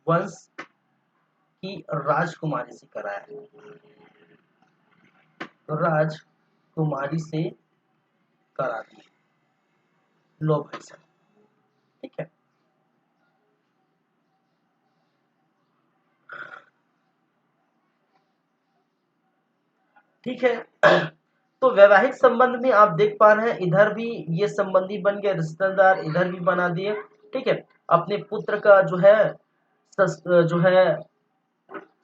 वंश की राजकुमारी से कराया है, राजकुमारी से करा दिए। लो भाई साहब, ठीक है। ठीक है, तो वैवाहिक संबंध में आप देख पा रहे हैं, इधर भी ये संबंधी बन गए, रिश्तेदार इधर भी बना दिए, ठीक है। अपने पुत्र का जो है जो है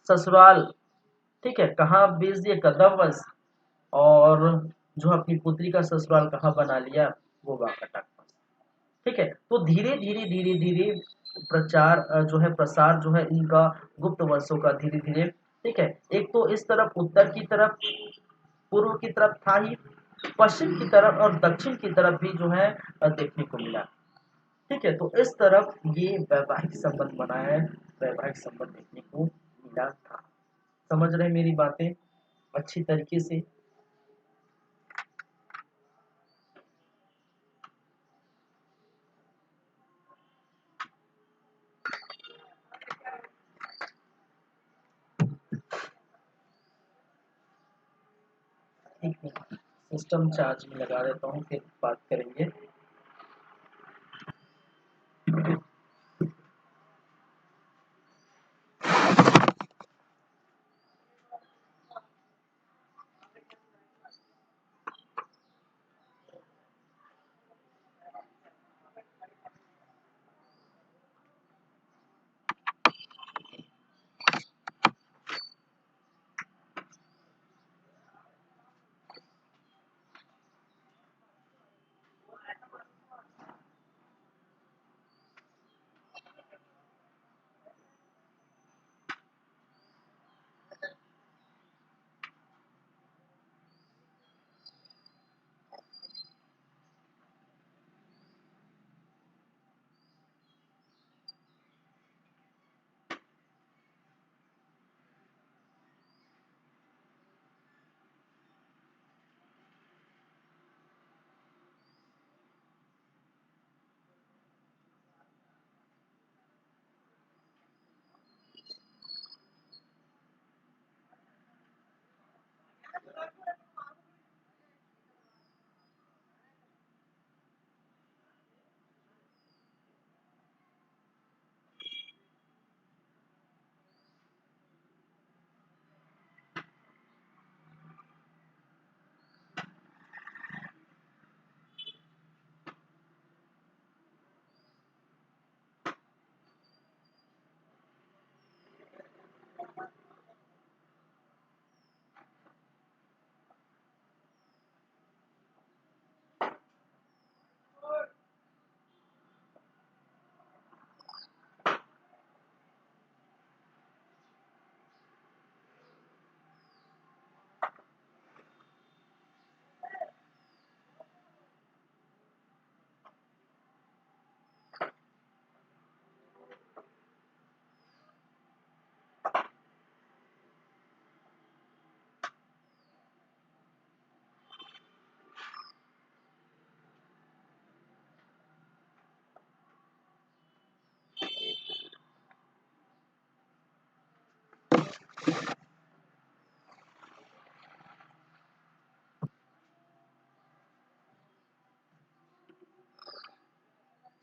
ससुराल, ठीक है, कहाँ भेज दिए? कदम वंश। और जो अपनी पुत्री का ससुराल कहाँ बना लिया? वो वाकाटक वंश। ठीक है, तो धीरे धीरे धीरे धीरे प्रचार जो है, प्रसार जो है इनका गुप्त वंशों का धीरे धीरे, ठीक है, एक तो इस तरफ उत्तर की तरफ, पूर्व की तरफ था ही, पश्चिम की तरफ और दक्षिण की तरफ भी जो है देखने को मिला। ठीक है, तो इस तरफ ये वैवाहिक संबंध बना है, वैवाहिक संबंध देखने को मिला था। समझ रहे हैं मेरी बातें अच्छी तरीके से? ठीक है, सिस्टम चार्ज में लगा देता हूँ, फिर बात करेंगे।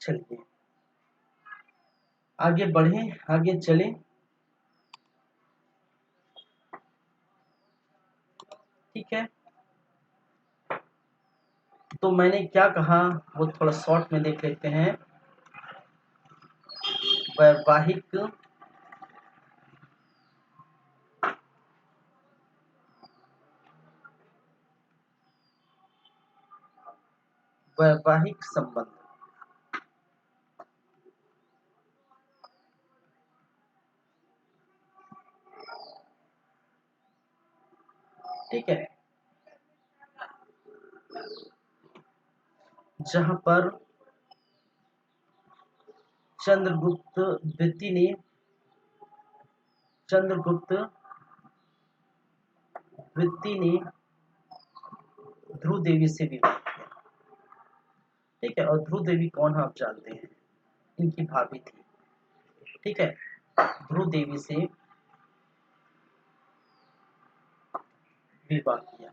चलिए आगे बढ़े, आगे चले। ठीक है, तो मैंने क्या कहा वो थोड़ा शॉर्ट में देख लेते हैं। वैवाहिक वैवाहिक संबंध, ठीक है, जहां पर चंद्रगुप्त द्वितीय ने चंद्रगुप्त द्वितीय ने ध्रुव देवी से विवाह किया। ठीक है, और ध्रुव देवी कौन है आप जानते हैं, इनकी भाभी थी। ठीक है, ध्रुव देवी से विवाह किया,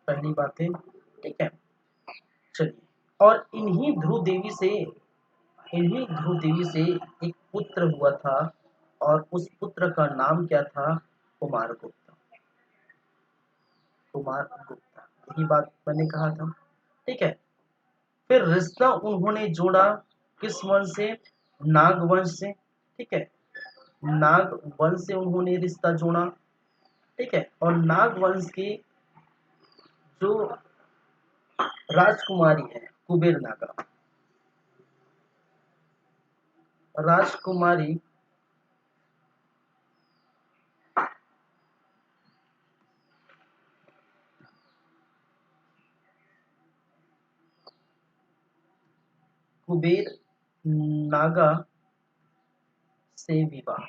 पहली बात है। ठीक है, चलिए, और इन्हीं ध्रुव देवी से एक पुत्र हुआ था, और उस पुत्र का नाम क्या था, कुमार गुप्ता। कुमार गुप्ता, यही बात मैंने कहा था। ठीक है, फिर रिश्ता उन्होंने जोड़ा किस वंश से, नाग वंश से। ठीक है, नाग वंश से उन्होंने रिश्ता जोड़ा। ठीक है, और नाग वंश की जो राजकुमारी है कुबेर नागा, राजकुमारी कुबेर नागा से विवाह।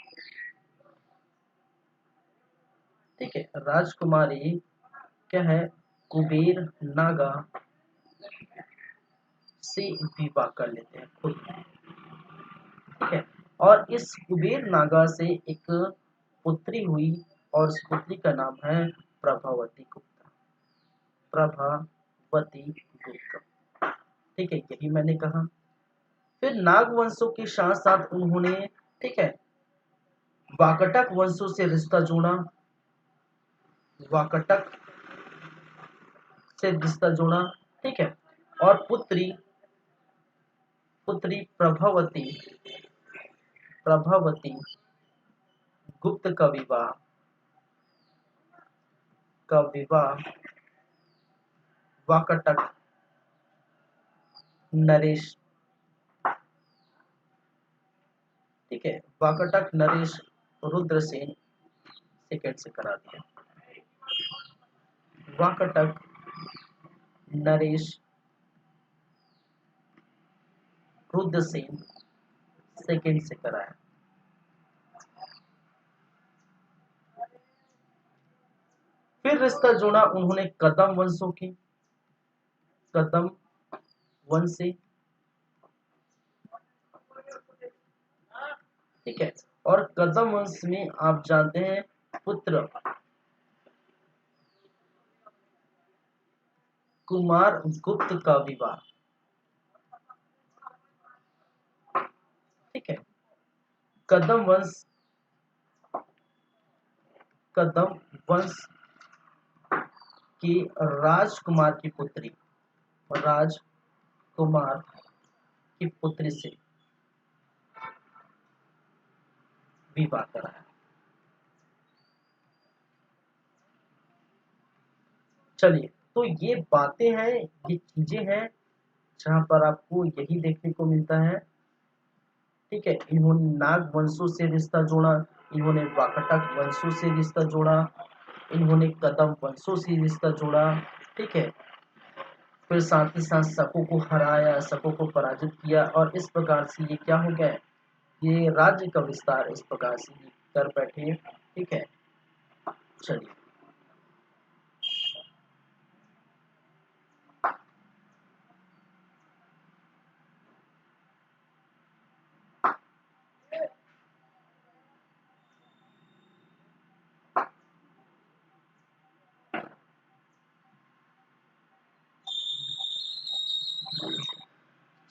ठीक है, राजकुमारी क्या है, कुबेर नागा से विवाह कर लेते हैं खुद। ठीक है, और इस कुबेर नागा से एक पुत्री हुई, और उस पुत्री का नाम है प्रभावती गुप्ता। प्रभावती गुप्ता, ठीक है, यही मैंने कहा। फिर नाग वंशों के साथ साथ उन्होंने, ठीक है, वाकटक वंशों से रिश्ता जोड़ा। वाकटक से रिश्ता जोड़ा। ठीक है, और पुत्री पुत्री प्रभावती गुप्त का विवाह वाकटक नरेश, ठीक है, वाकटक नरेश रुद्रसेन सेकंड से करा दिया। वाकटक नरेश रुद्रसेन सेकंड से कराया। फिर रिश्ता जोड़ा उन्होंने कदम वंशों की, कदम वंश से। ठीक है, और कदम वंश में आप जानते हैं पुत्र कुमार गुप्त का विवाह। ठीक है, कदम वंश कदम वंश की राजकुमार की पुत्री, राजकुमार की पुत्री से विवाह कराया। चलिए, तो ये बातें हैं, ये चीजें हैं जहां पर आपको यही देखने को मिलता है। ठीक है, इन्होंने नाग वंशों से रिश्ता जोड़ा, इन्होंने वाकटक वंशों से रिश्ता जोड़ा, इन्होंने कदम वंशों से रिश्ता जोड़ा। ठीक है, फिर साथ ही साथ शकों को हराया, शकों को पराजित किया, और इस प्रकार से ये क्या हो गया, ये राज्य का विस्तार इस प्रकार से कर बैठे। ठीक है, चलिए,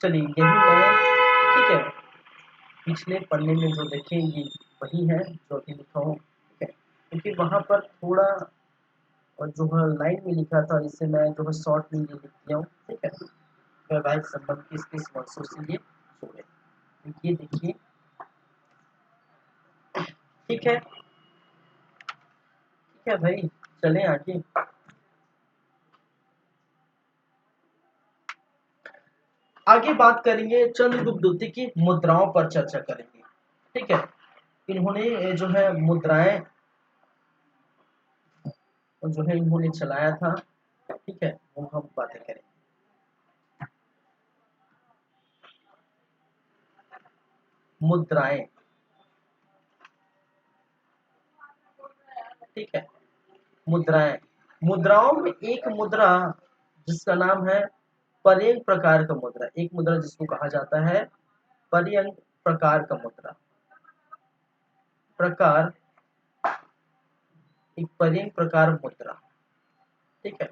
चलिए यही मैं, ठीक है, पिछले पन्ने में जो देखें ये वही है जो अभी लिखा हूँ, ठीक है, क्योंकि वहाँ पर थोड़ा और जो है लाइन में लिखा था, इससे मैं जो है शॉर्ट में ये लिख दिया हूँ, ठीक है। वैवाहिक संबंध किस वर्षों से ये जुड़े, तो ये देखिए, ठीक है, ठीक है भाई, चलें आगे। आगे बात करेंगे चंद्रगुप्त द्वितीय की मुद्राओं पर चर्चा करेंगे, ठीक है। इन्होंने जो है मुद्राएं जो है इन्होंने चलाया था, ठीक है, वो हम बातें करेंगे। मुद्राएं, ठीक है, मुद्राएं, मुद्राओं में एक मुद्रा जिसका नाम है पर्यंक प्रकार का मुद्रा, एक मुद्रा जिसको कहा जाता है पर्यंक प्रकार का मुद्रा, प्रकार, एक पर्यंक प्रकार मुद्रा, ठीक है,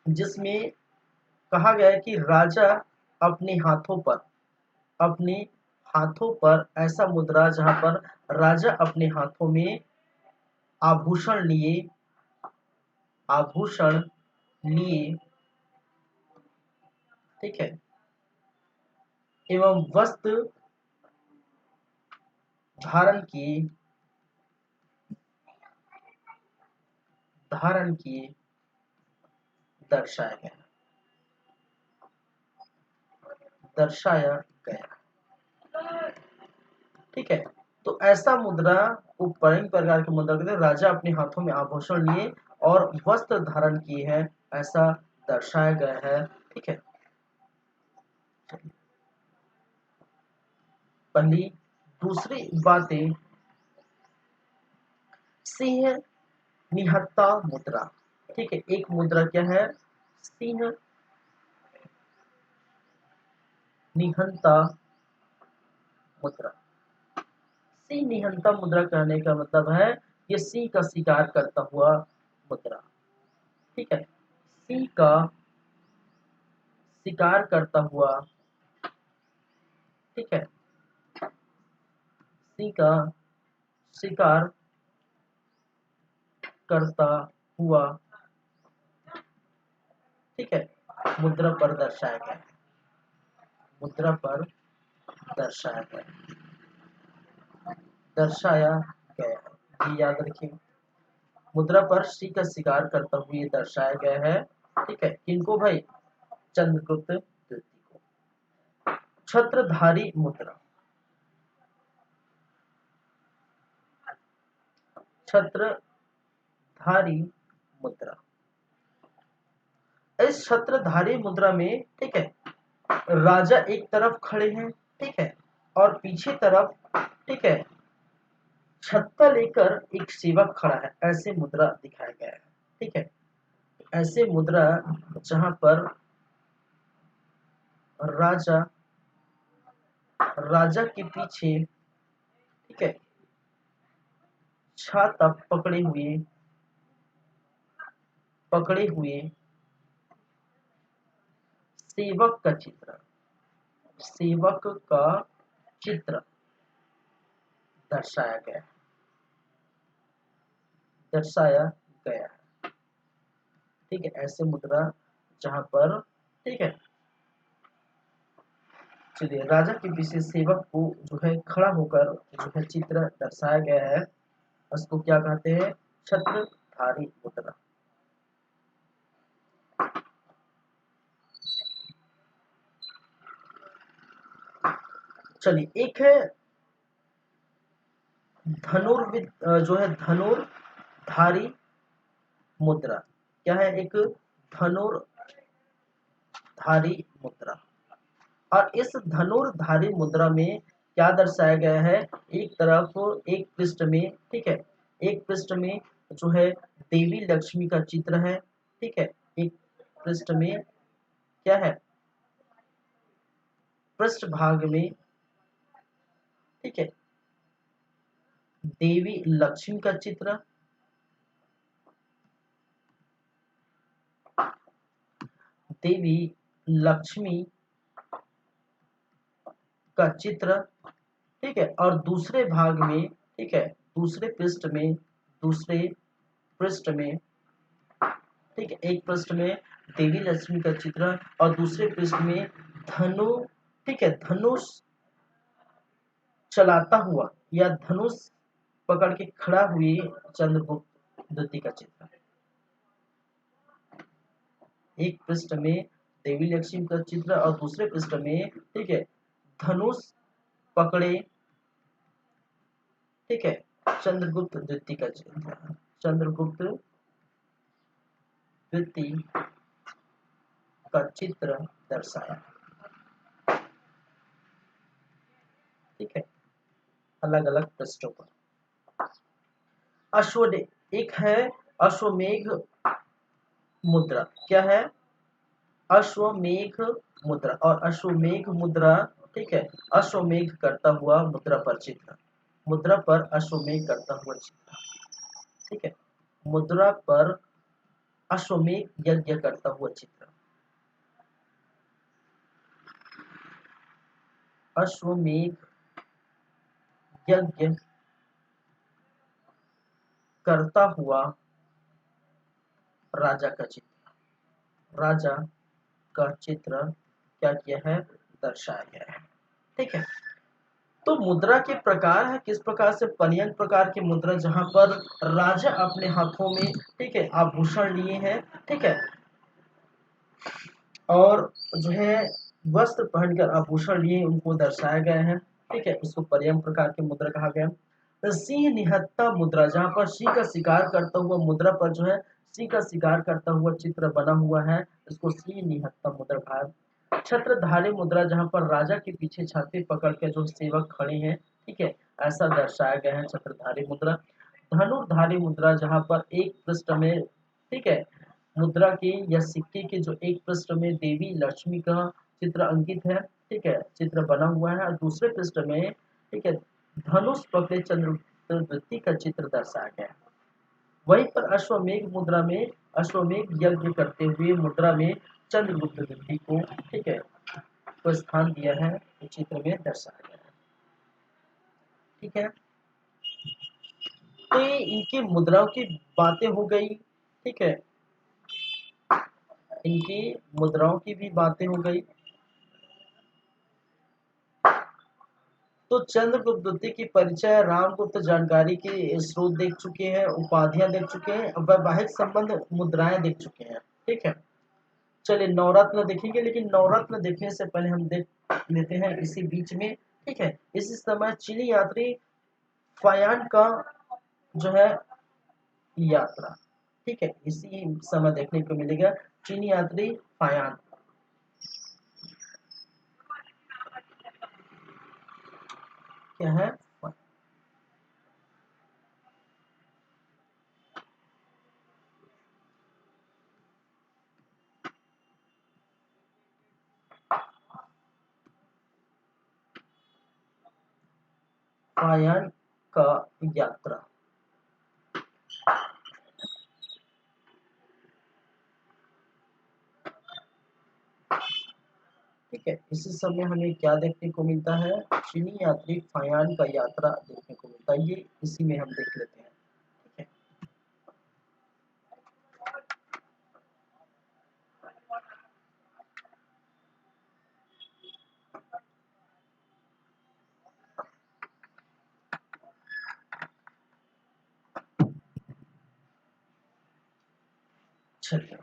जिसमें कहा गया है कि राजा अपने हाथों पर, अपने हाथों पर ऐसा मुद्रा जहां पर राजा अपने हाथों में आभूषण लिए, आभूषण लिए, ठीक है, एवं वस्त्र धारण किए, धारण किए, दर्शाया गया, दर्शाया गया, ठीक है। तो ऐसा मुद्रा को परंपरा प्रकार की मुद्रा कहते हैं, राजा अपने हाथों में आभूषण लिए और वस्त्र धारण किए हैं, ऐसा दर्शाया गया है, ठीक है। पहली, दूसरी बातें, सिंह निहत्ता मुद्रा, ठीक है, एक मुद्रा क्या है, सिंह निहंता मुद्रा। सिंह निहंता मुद्रा कहने का मतलब है ये सिंह का शिकार करता हुआ मुद्रा, ठीक है, सिंह का शिकार करता हुआ, ठीक है, सिंह का शिकार करता हुआ, ठीक है, मुद्रा पर दर्शाया गया, मुद्रा पर दर्शाया गया, दर्शाया गया है, ये याद रखिए, मुद्रा पर सिंह का शिकार करता हुआ दर्शाया गया है, ठीक है, किनको भाई, चंद्रगुप्त द्वितीय को। छत्रधारी मुद्रा, छत्रधारी मुद्रा, इस छत्रधारी मुद्रा में, ठीक है, राजा एक तरफ खड़े हैं, ठीक है, और पीछे तरफ, ठीक है, छत्ता लेकर एक सेवक खड़ा है, ऐसे मुद्रा दिखाया गया है, ठीक है। ऐसे मुद्रा जहां पर राजा, राजा के पीछे, ठीक है, छाता पकड़े हुए, पकड़े हुए सेवक का चित्र, सेवक का चित्र दर्शाया गया, दर्शाया गया, ठीक है, ऐसे मुद्रा जहां पर, ठीक है, चलिए, राजा के पीछे सेवक को जो है खड़ा होकर जो है चित्र दर्शाया गया है, उसको क्या कहते हैं, छत्रधारी मुद्रा। चलिए, एक है धनुर्विद, जो है धनुर्धारी मुद्रा, क्या है, एक धनुर्धारी मुद्रा, और इस धनुर्धारी मुद्रा में क्या दर्शाया गया है, एक तरफ, एक पृष्ठ में, ठीक है, एक पृष्ठ में जो है देवी लक्ष्मी का चित्र है, ठीक है, एक पृष्ठ में क्या है, पृष्ठ भाग में, ठीक है, देवी लक्ष्मी का चित्र, देवी लक्ष्मी का चित्र, ठीक है, और दूसरे भाग में, ठीक है, दूसरे पृष्ठ में, ठीक है, एक पृष्ठ में देवी लक्ष्मी का चित्र और दूसरे पृष्ठ में धनु, ठीक है, धनुष चलाता हुआ या धनुष पकड़ के खड़ा हुए चंद्रगुप्त द्वितीय का चित्र। एक पृष्ठ में देवी लक्ष्मी का चित्र और दूसरे पृष्ठ में, ठीक है, धनुष पकड़े, ठीक है, चंद्रगुप्त द्वितीय का चित्र, चंद्रगुप्त द्वितीय का चित्र दर्शाया, ठीक है, अलग अलग पृष्ठों पर। एक है अश्वमेघ मुद्रा, क्या है, अश्वमेघ मुद्रा, और अश्वमेघ मुद्रा, ठीक है, अश्वमेघ करता हुआ मुद्रा पर चित्र, मुद्रा पर अश्वमेघ करता हुआ चित्र, ठीक है, मुद्रा पर अश्वमेघ यज्ञ करता हुआ चित्र, अश्वमेघ यज्ञ करता हुआ राजा का चित्र, राजा का चित्र क्या किया है, दर्शाया गया है, ठीक है। तो मुद्रा के प्रकार है, किस प्रकार से, पर्यंक प्रकार की मुद्रा जहां पर राजा अपने हाथों में, ठीक है, आभूषण लिए हैं, ठीक है, और जो है वस्त्र पहनकर आभूषण लिए उनको दर्शाया गया है, ठीक है, इसको पर्यंक प्रकार की मुद्रा कहा गया। सिंह निहत्ता मुद्रा, जहां पर सिंह का शिकार करता हुआ, मुद्रा पर जो है सिंह का शिकार करता हुआ चित्र बना हुआ है, इसको सिंह निहत्ता मुद्रा कहा। छत्रधारी मुद्रा, जहां पर राजा के पीछे छाती पकड़ के जो सेवक खड़े हैं, ठीक है, ऐसा दर्शाया गया है छत्रधारी मुद्रा। धनुर्धारी मुद्रा, जहां पर एक पृष्ठ में, ठीक है, मुद्रा की या सिक्के के जो एक पृष्ठ में देवी लक्ष्मी का चित्र अंकित है, ठीक है, चित्र बना हुआ है, और दूसरे पृष्ठ में, ठीक है, धनुष पकड़े चंद्रवृत्ति का चित्र दर्शाया गया है। वहीं पर अश्वमेघ मुद्रा में अश्वमेघ यज्ञ करते हुए मुद्रा में चंद्रगुप्त द्वितीय को, ठीक है, को स्थान दिया है, चित्र में दर्शाया गया है, ठीक है। तो ये इनकी मुद्राओं की बातें हो गई, ठीक है, इनकी मुद्राओं की भी बातें हो गई। तो चंद्रगुप्त द्वितीय की परिचय, रामगुप्त जानकारी के स्रोत देख चुके हैं, उपाधियां देख चुके हैं, वैवाहिक संबंध मुद्राएं देख चुके हैं, ठीक है। चलिए नवरत्न देखेंगे, लेकिन नवरत्न देखने से पहले हम देख लेते हैं इसी बीच में, ठीक है, इसी समय चीनी यात्री फायान का जो है यात्रा, ठीक है, इसी समय देखने को मिलेगा चीनी यात्री फायान, क्या है, फायान का यात्रा, ठीक है, इसी समय हमें क्या देखने को मिलता है, चीनी यात्री फायान का यात्रा देखने को मिलता है, ये इसी में हम देख लेते हैं, ठीक है। चलिए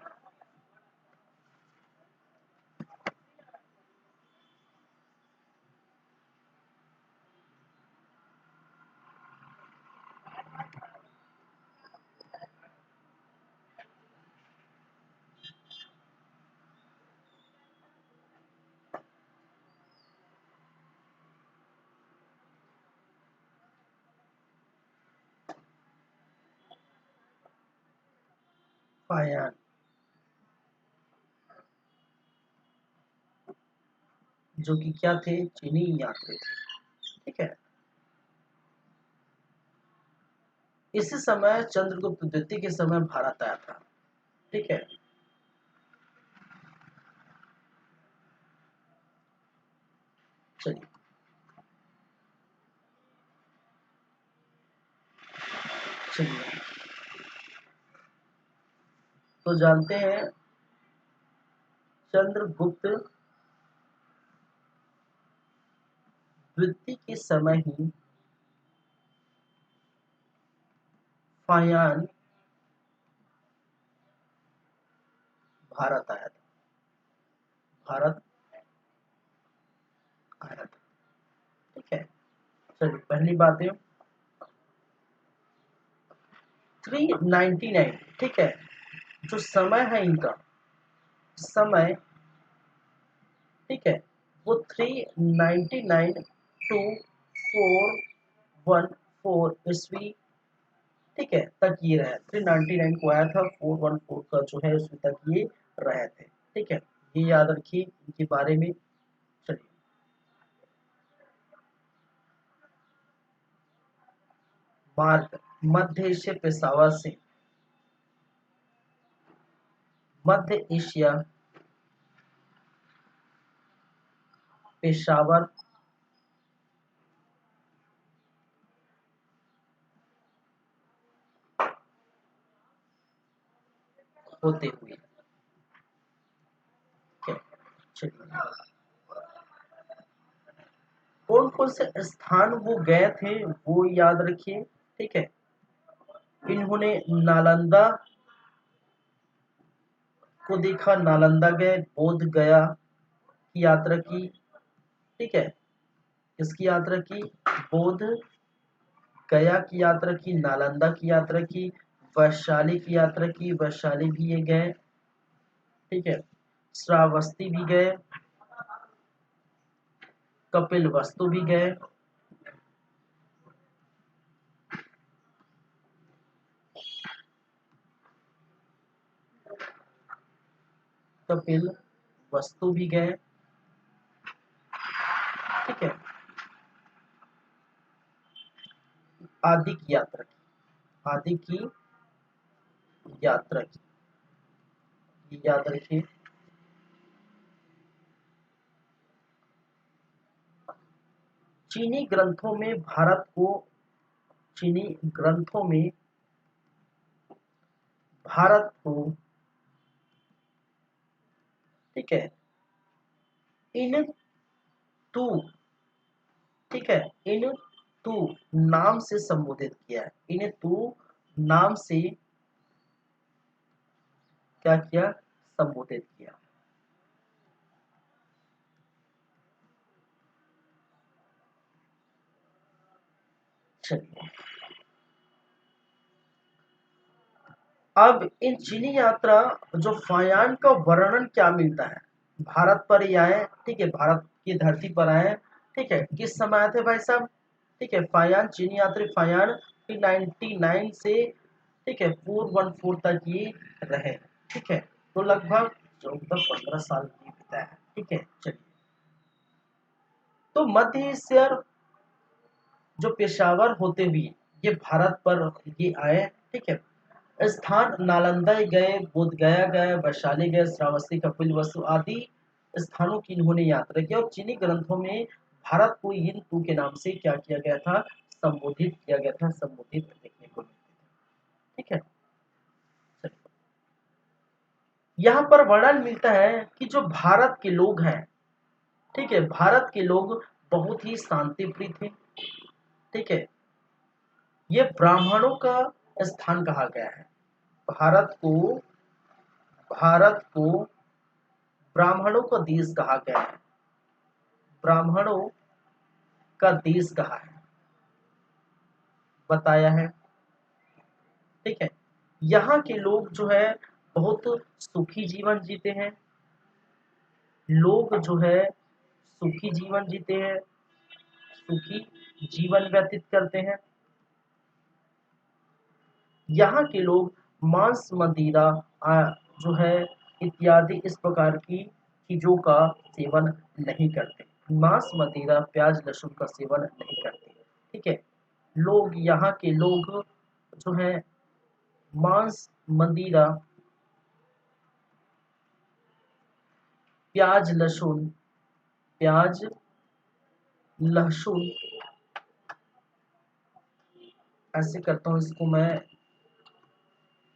फायान, जो कि क्या थे, चीनी यात्री थे, ठीक है। इसी समय चंद्रगुप्त द्वितीय के समय भारत आया था, ठीक है, चलिए चलिए तो जानते हैं चंद्रगुप्त द्वितीय के समय ही फायान भारत आया था। भारत आया था, ठीक है। चलिए पहली बात है 399, ठीक है। जो समय है इनका समय, ठीक है, वो 399 टू 414 ईस्वी, ठीक है, तक ये रहे। 399 को आया था, 414 का जो है उसमें तक ये रहे थे, ठीक है। ये याद रखिए इनके बारे में। चलिए मार्ग मध्य एशिया पेशावर से मध्य एशिया पेशावर होते हुए, ठीक है। चलिए कौन कौन से स्थान वो गए थे वो याद रखिए, ठीक है। इन्होंने नालंदा को देखा, नालंदा गए, बोध गया की यात्रा की, ठीक है। किसकी यात्रा की? बोध गया की यात्रा की, नालंदा की यात्रा की, वैशाली की यात्रा की, वैशाली भी ये गए, ठीक है। श्रावस्ती भी गए, कपिल वस्तु भी गए, कपिल वस्तु भी गए, ठीक है। आदि की यात्रा की, आदि की यात्रा की, ये याद रखिए। चीनी ग्रंथों में भारत को, चीनी ग्रंथों में भारत को, ठीक है, इन तू, ठीक है, इन तू नाम से संबोधित किया है। इन तू नाम से क्या किया? संबोधित किया। चलिए अब इन चीनी यात्रा जो फायान का वर्णन क्या मिलता है? भारत पर ही आए, ठीक है, भारत की धरती पर आए, ठीक है। किस समय आए थे भाई साहब? ठीक है, फायान चीनी यात्री फायान 399 से, ठीक है, 414 तक ये रहे, ठीक है। तो लगभग 14-15 साल की बिताया है, ठीक है। चलिए तो मध्य एशिया जो पेशावर होते हुए ये भारत पर ये आए, ठीक है। स्थान नालंदा गए, बोध गया गए, वैशाली गए, श्रावस्ती, कपिल वस्तु आदि स्थानों की इन्होंने यात्रा की। और चीनी ग्रंथों में भारत को इन तू के नाम से क्या किया गया था? संबोधित किया गया था, संबोधित देखने को मिलते थे, ठीक है। यहाँ पर वर्णन मिलता है कि जो भारत के लोग हैं, ठीक है, भारत के लोग बहुत ही शांति प्रिय थे, ठीक है। ये ब्राह्मणों का स्थान कहा गया है। भारत को, भारत को ब्राह्मणों का देश कहा गया है, ब्राह्मणों का देश कहा है, बताया है, ठीक है। यहाँ के लोग जो है बहुत सुखी जीवन जीते हैं, लोग जो है सुखी जीवन जीते हैं, सुखी जीवन व्यतीत करते हैं। यहाँ के लोग मांस मदिरा जो है इत्यादि इस प्रकार की चीजों का सेवन नहीं करते। मांस मदिरा प्याज लहसुन का सेवन नहीं करते, ठीक है। लोग यहाँ के लोग जो है मांस मदिरा प्याज लहसुन, प्याज लहसुन, ऐसे करता हूँ, इसको मैं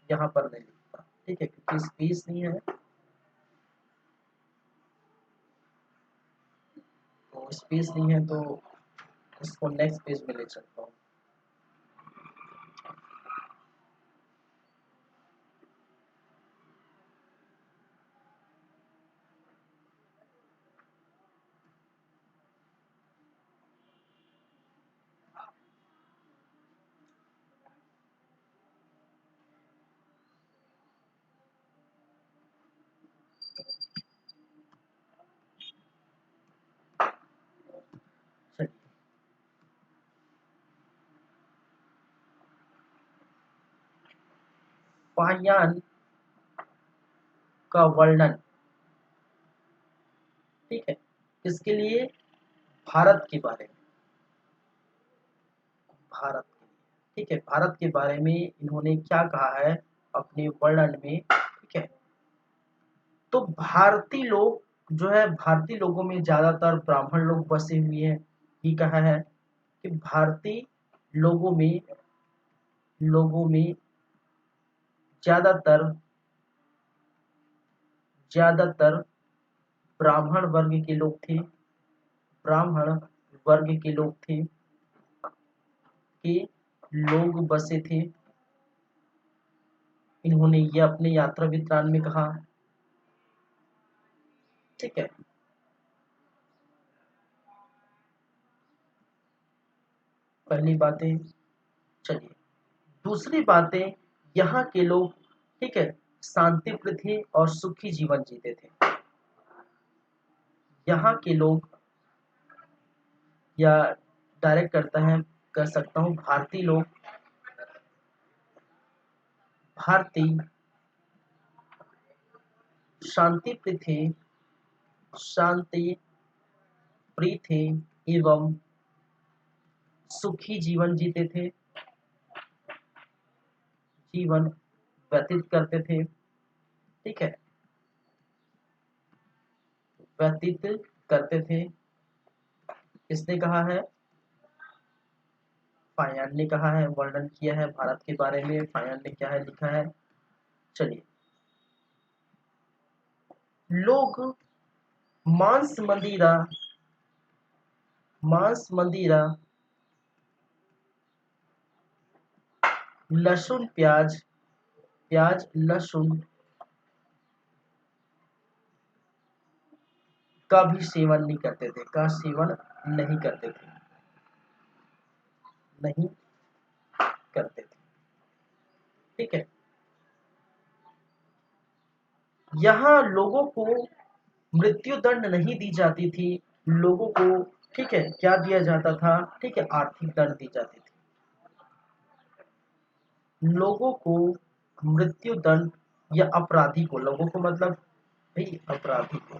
यहाँ पर नहीं लिखता, ठीक है, क्योंकि स्पेस नहीं है, तो स्पेस नहीं है, तो इसको नेक्स्ट पेज में ले सकता हूँ। चलिए, फाहियान का वर्णन, ठीक है, इसके लिए भारत के बारे में, भारत के लिए, ठीक है, भारत के बारे में इन्होंने क्या कहा है अपने वर्णन में, ठीक है। तो भारतीय लोग जो है, भारतीय लोगों में ज्यादातर ब्राह्मण लोग बसे हुए हैं, ये कहा है कि भारतीय लोगों में ज्यादातर ज्यादातर ब्राह्मण वर्ग के लोग थे, ब्राह्मण वर्ग के लोग थे, के लोग बसे थे। इन्होंने ये अपने यात्रा वृत्तांत में कहा, ठीक है। पहली बातें, चलिए, दूसरी बातें, यहाँ के लोग, ठीक है, शांति प्रिय थे और सुखी जीवन जीते थे। यहाँ के लोग, या डायरेक्ट करता है, कर सकता हूँ, भारतीय शांति प्रिय थे, शांति प्रिय थे एवं सुखी जीवन जीते थे, जीवन व्यतीत करते थे, ठीक है, व्यतीत करते थे। किसने कहा है? फायान ने कहा है, वर्णन किया है भारत के बारे में। फायान ने क्या है लिखा है, चलिए, लोग मांस मंदिरा, मांस मंदिरा, लहसुन प्याज, प्याज लहसुन का भी सेवन नहीं करते थे, का सेवन नहीं करते थे, नहीं करते थे, ठीक है। यहाँ लोगों को मृत्यु दंड नहीं दी जाती थी, लोगों को, ठीक है, क्या दिया जाता था, ठीक है, आर्थिक दंड दी जाती थी। लोगों को मृत्यु दंड, या अपराधी को, लोगों को मतलब भाई अपराधी को,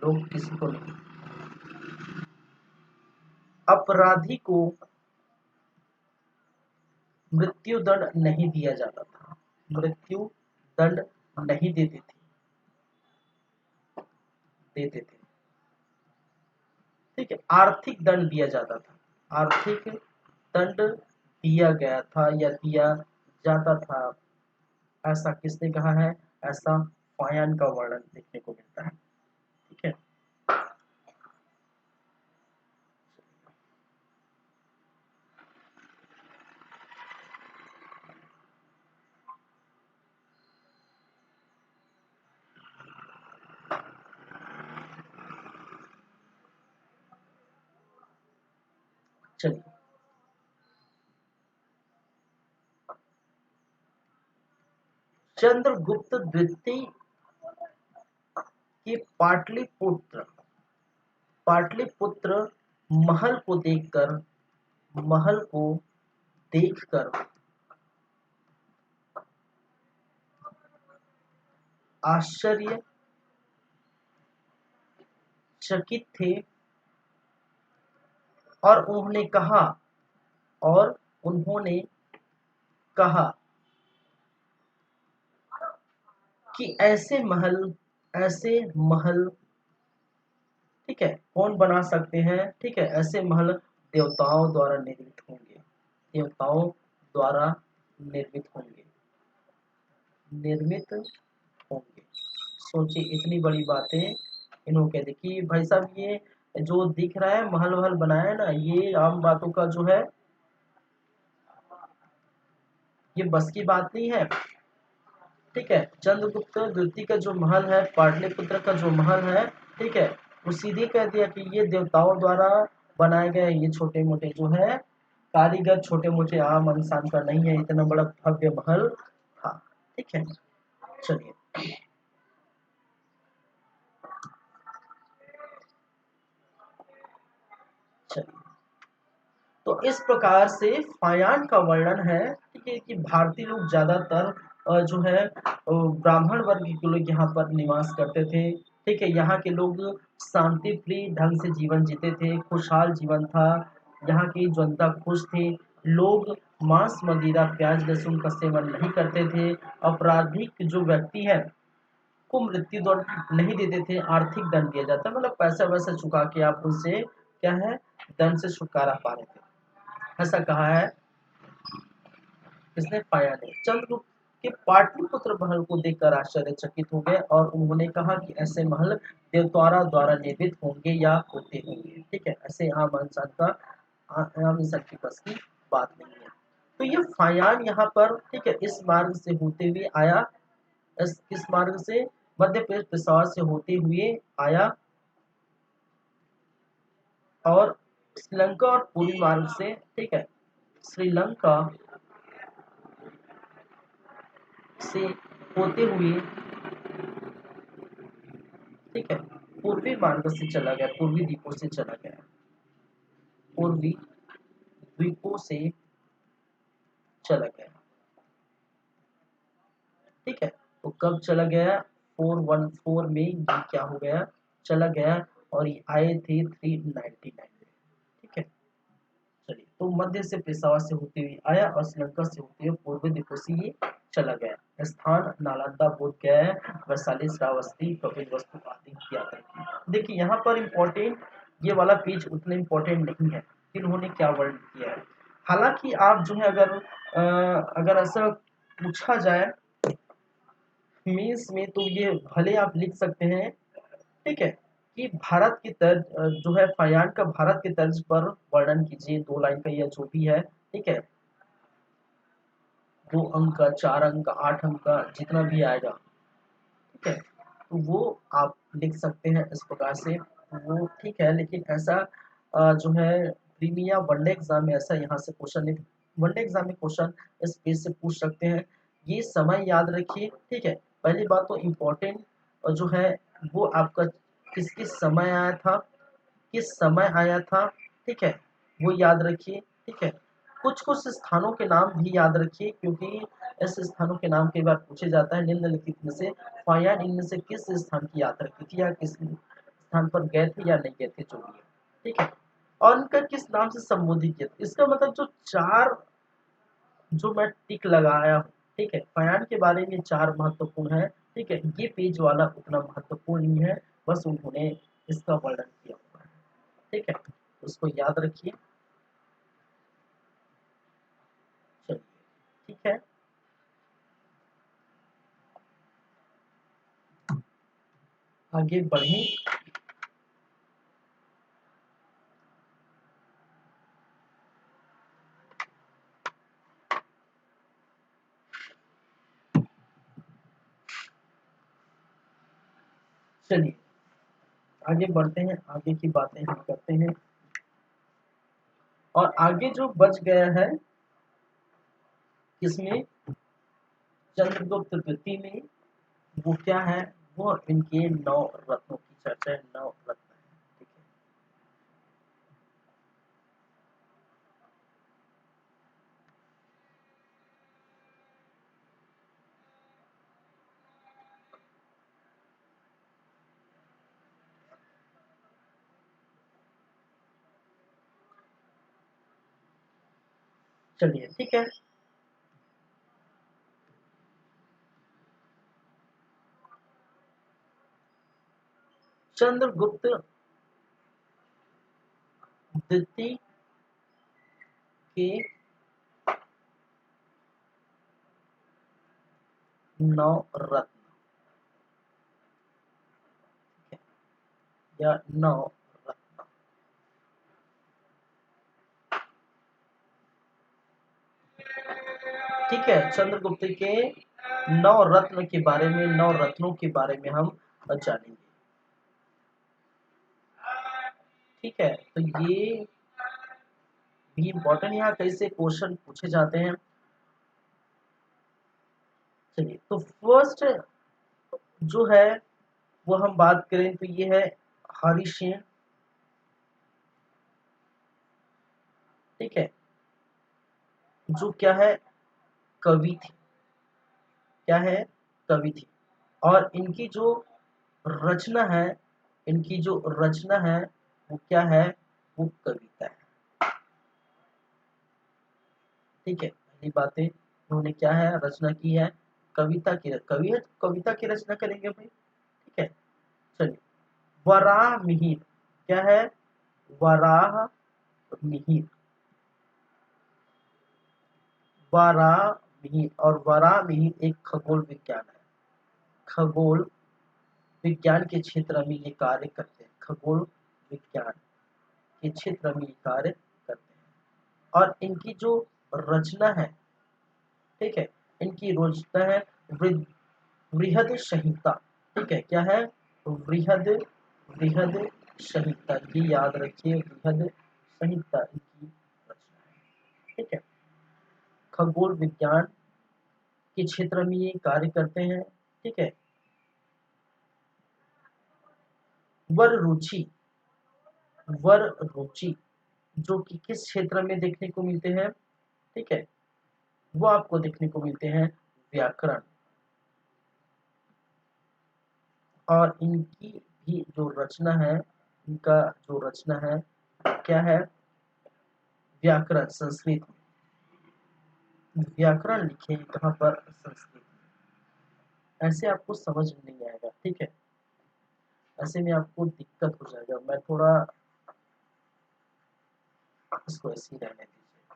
लोग किसी को नहीं, अपराधी को मृत्यु दंड नहीं दिया जाता था, मृत्यु दंड नहीं देते थे, ठीक है, आर्थिक दंड दिया जाता था, आर्थिक दंड दिया गया था या दिया जाता था, ऐसा किसने कहा है? ऐसा फायान का वर्णन देखने को मिलता है, ठीक है। चलिए, चंद्रगुप्त द्वितीय के पाटलिपुत्र महल को देखकर, महल को देखकर आश्चर्यचकित थे, और और उन्होंने कहा कि ऐसे महल ठीक है, कौन बना सकते हैं? ठीक है, ऐसे महल देवताओं द्वारा निर्मित होंगे, देवताओं द्वारा निर्मित होंगे, निर्मित होंगे। सोचिए इतनी बड़ी बातें इन्हों कह दी कि भाई साहब ये जो दिख रहा है महल वहल बनाया है ना, ये आम बातों का जो है ये बस की बात नहीं है। ठीक है, चंद्रगुप्त द्वितीय का जो महल है, पाटलिपुत्र का जो महल है, ठीक है, वो सीधे कह दिया कि ये देवताओं द्वारा बनाए गए, ये छोटे मोटे जो है कारीगर छोटे मोटे आम इंसान का नहीं है, इतना बड़ा भव्य महल था। ठीक है, चलिए चलिए, तो इस प्रकार से फायान का वर्णन है, ठीक है, कि भारतीय लोग ज्यादातर जो है ब्राह्मण वर्ग के लोग यहाँ पर निवास करते थे। ठीक है, यहाँ के लोग शांति प्रिय ढंग से जीवन जीते थे, खुशहाल जीवन था, यहाँ की जनता खुश थी। लोग मांस मदिरा प्याज लहसुन का सेवन नहीं करते थे। आपराधिक जो व्यक्ति है को मृत्यु दंड नहीं देते थे, आर्थिक दंड दिया जाता, मतलब पैसा वैसा चुका के आप उनसे क्या है दंड से छुटकारा पा रहे थे। ऐसा कहा है किसने? पाया नहीं। चंद्रगुप्त के पाटलिपुत्र महल को देखकर आश्चर्यचकित हो गए और उन्होंने कहा कि ऐसे महल देवतारा द्वारा निर्मित होंगे या होते होंगे। ठीक है, ऐसे आम इंसान का आम इंसान की बस की बात नहीं है। तो ये फायान यहाँ पर ठीक है इस मार्ग से होते हुए आया, इस किस मार्ग से? मध्य प्रदेश पेशावर से होते हुए आया और श्रीलंका और पूर्वी मार्ग से, ठीक है, श्रीलंका से होते हुए, ठीक है, पूर्वी मार्ग से चला गया, पूर्वी द्वीपों से चला गया, पूर्वी द्वीपों से चला गया। ठीक है, तो कब चला गया? 414 में ये क्या हो गया? चला गया, और ये आए थे 399 में। ठीक है, चलिए, तो मध्य से पेशावर से होते हुए आया और श्रीलंका से होते हुए पूर्वी द्वीपों से ये चला गया। स्थान नालंदा, बोध गया, वैशाली, श्रावस्ती, कपिलवस्तु आदि की यात्रा की। देखिए यहाँ पर इम्पोर्टेंट ये वाला पेज उतना इम्पोर्टेंट नहीं है कि इन्होंने क्या वर्णन किया है। हालांकि आप जो है अगर ऐसा पूछा जाए मीन्स में, तो ये भले आप लिख सकते हैं, ठीक है, कि भारत की तर्ज जो है फायान का भारत के तर्ज पर वर्णन कीजिए, 2 लाइन का या जो भी है। ठीक है, 2 अंक का, 4 अंक का, 8 अंक का, जितना भी आएगा, ठीक है, तो वो आप लिख सकते हैं इस प्रकार से, वो ठीक है। लेकिन ऐसा जो है प्रीमिया वनडे एग्जाम में ऐसा यहाँ से क्वेश्चन नहीं, वनडे एग्जाम में क्वेश्चन इस पेज से पूछ सकते हैं। ये समय याद रखिए। ठीक है, पहली बात तो इम्पोर्टेंट जो है वो आपका किस किस समय आया था, किस समय आया था, ठीक है, वो याद रखिए। ठीक है, कुछ कुछ स्थानों के नाम भी याद रखिए, क्योंकि ऐसे स्थानों के नाम कई बार पूछे जाता है। निम्नलिखित में से फायान इनमें से किस स्थान की यात्रा की थी, या किस स्थान पर गए थे या नहीं गए थे, जो भी है। ठीक है, और उनका किस नाम से संबोधित किया था। इसका मतलब जो चार जो मैं टिक लगाया हूँ, ठीक है, फायान के बारे में 4 महत्वपूर्ण है। ठीक है, ये पेज वाला उतना महत्वपूर्ण नहीं है, बस उन्होंने इसका वर्णन किया हुआ है। ठीक है, उसको याद रखिए। चलिए, ठीक है, आगे बढ़े। चलिए आगे बढ़ते हैं, आगे की बातें हम करते हैं। और आगे जो बच गया है किसमें? चंद्रगुप्त द्वितीय में, वो क्या है? वो इनके 9 रत्नों की चर्चा है, 9 रत्न है। ठीक है, चलिए, ठीक है। चंद्रगुप्त द्वितीय के नवरत्न या नवरत्न। ठीक है, चंद्रगुप्त के नवरत्न के बारे में, नवरत्नों के बारे में हम जानेंगे। ठीक है, तो ये भी इम्पोर्टेंट, यहाँ कैसे क्वेश्चन पूछे जाते हैं। चलिए, तो फर्स्ट जो है वो हम बात करें तो ये है हरिसेन। ठीक है, जो क्या है, कवि थी। क्या है, कवि थी। और इनकी जो रचना है, इनकी जो रचना है वो क्या है, वो कविता है। ठीक है, पहली बातें, उन्होंने क्या है, रचना की है, कविता की, कवि है, कविता की रचना करेंगे भाई। ठीक है, चलिए, वराह मिहिर। क्या है, वराह मिहिर, वराह मिहिर। और वराह मिहिर एक खगोल विज्ञान है। खगोल विज्ञान के क्षेत्र में ये कार्य करते हैं, खगोल विज्ञान के क्षेत्र में ये कार्य करते हैं। और इनकी जो रचना है, ठीक है, इनकी रचना है बृहद संहिता। ठीक है, क्या है, बृहद बृहद संहिता, ये याद रखिए, बृहद संहिता इनकी रचना है। ठीक है, खगोल विज्ञान के क्षेत्र में ये कार्य करते हैं। ठीक है, वर रुचि, वर रुचि जो कि किस क्षेत्र में देखने को मिलते हैं। ठीक है, वो आपको देखने को मिलते हैं व्याकरण। और इनकी भी जो रचना है, इनका जो रचना है क्या है, व्याकरण, संस्कृत। व्याकरण लिखे कहाँ पर, संस्कृत। ऐसे आपको समझ नहीं आएगा। ठीक है, ऐसे में आपको दिक्कत हो जाएगा। मैं थोड़ा इसको ऐसे ही रहने दीजिए।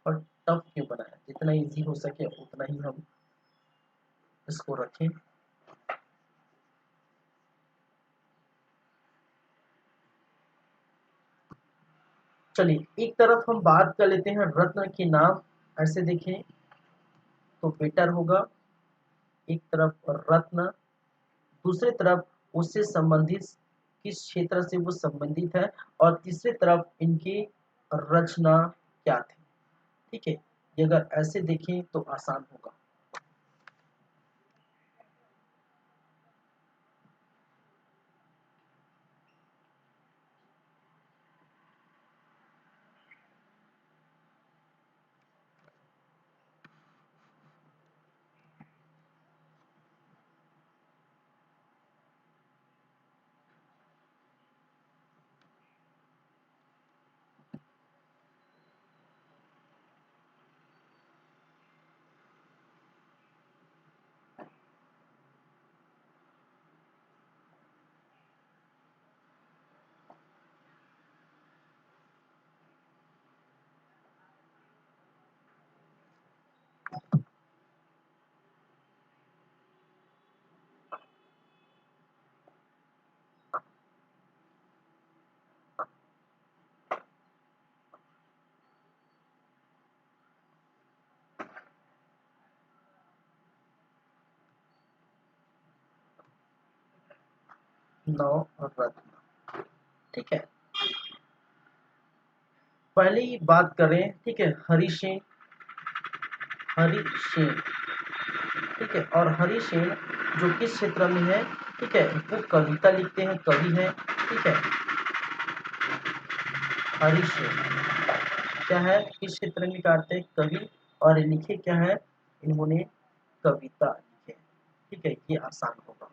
और टफ क्यों बनाया, जितना इजी हो सके उतना ही हम इसको रखें। चलिए, एक तरफ हम बात कर लेते हैं रत्न के नाम, ऐसे देखें तो बेटर होगा। एक तरफ रत्न, दूसरे तरफ उससे संबंधित किस क्षेत्र से वो संबंधित है, और तीसरे तरफ इनकी रचना क्या थी। ठीक है, ये अगर ऐसे देखें तो आसान होगा। 9 रत्न। ठीक है, पहले ही बात करें। ठीक है, हरिसेन, हरिसेन। ठीक है, और हरिसेन जो किस क्षेत्र में है, ठीक है, वो कविता लिखते हैं, कवि है। ठीक है, हरिसेन क्या है, किस क्षेत्र में करते हैं, कवि। और लिखे क्या है, इन्होंने कविता लिखे। ठीक है, ये आसान होगा।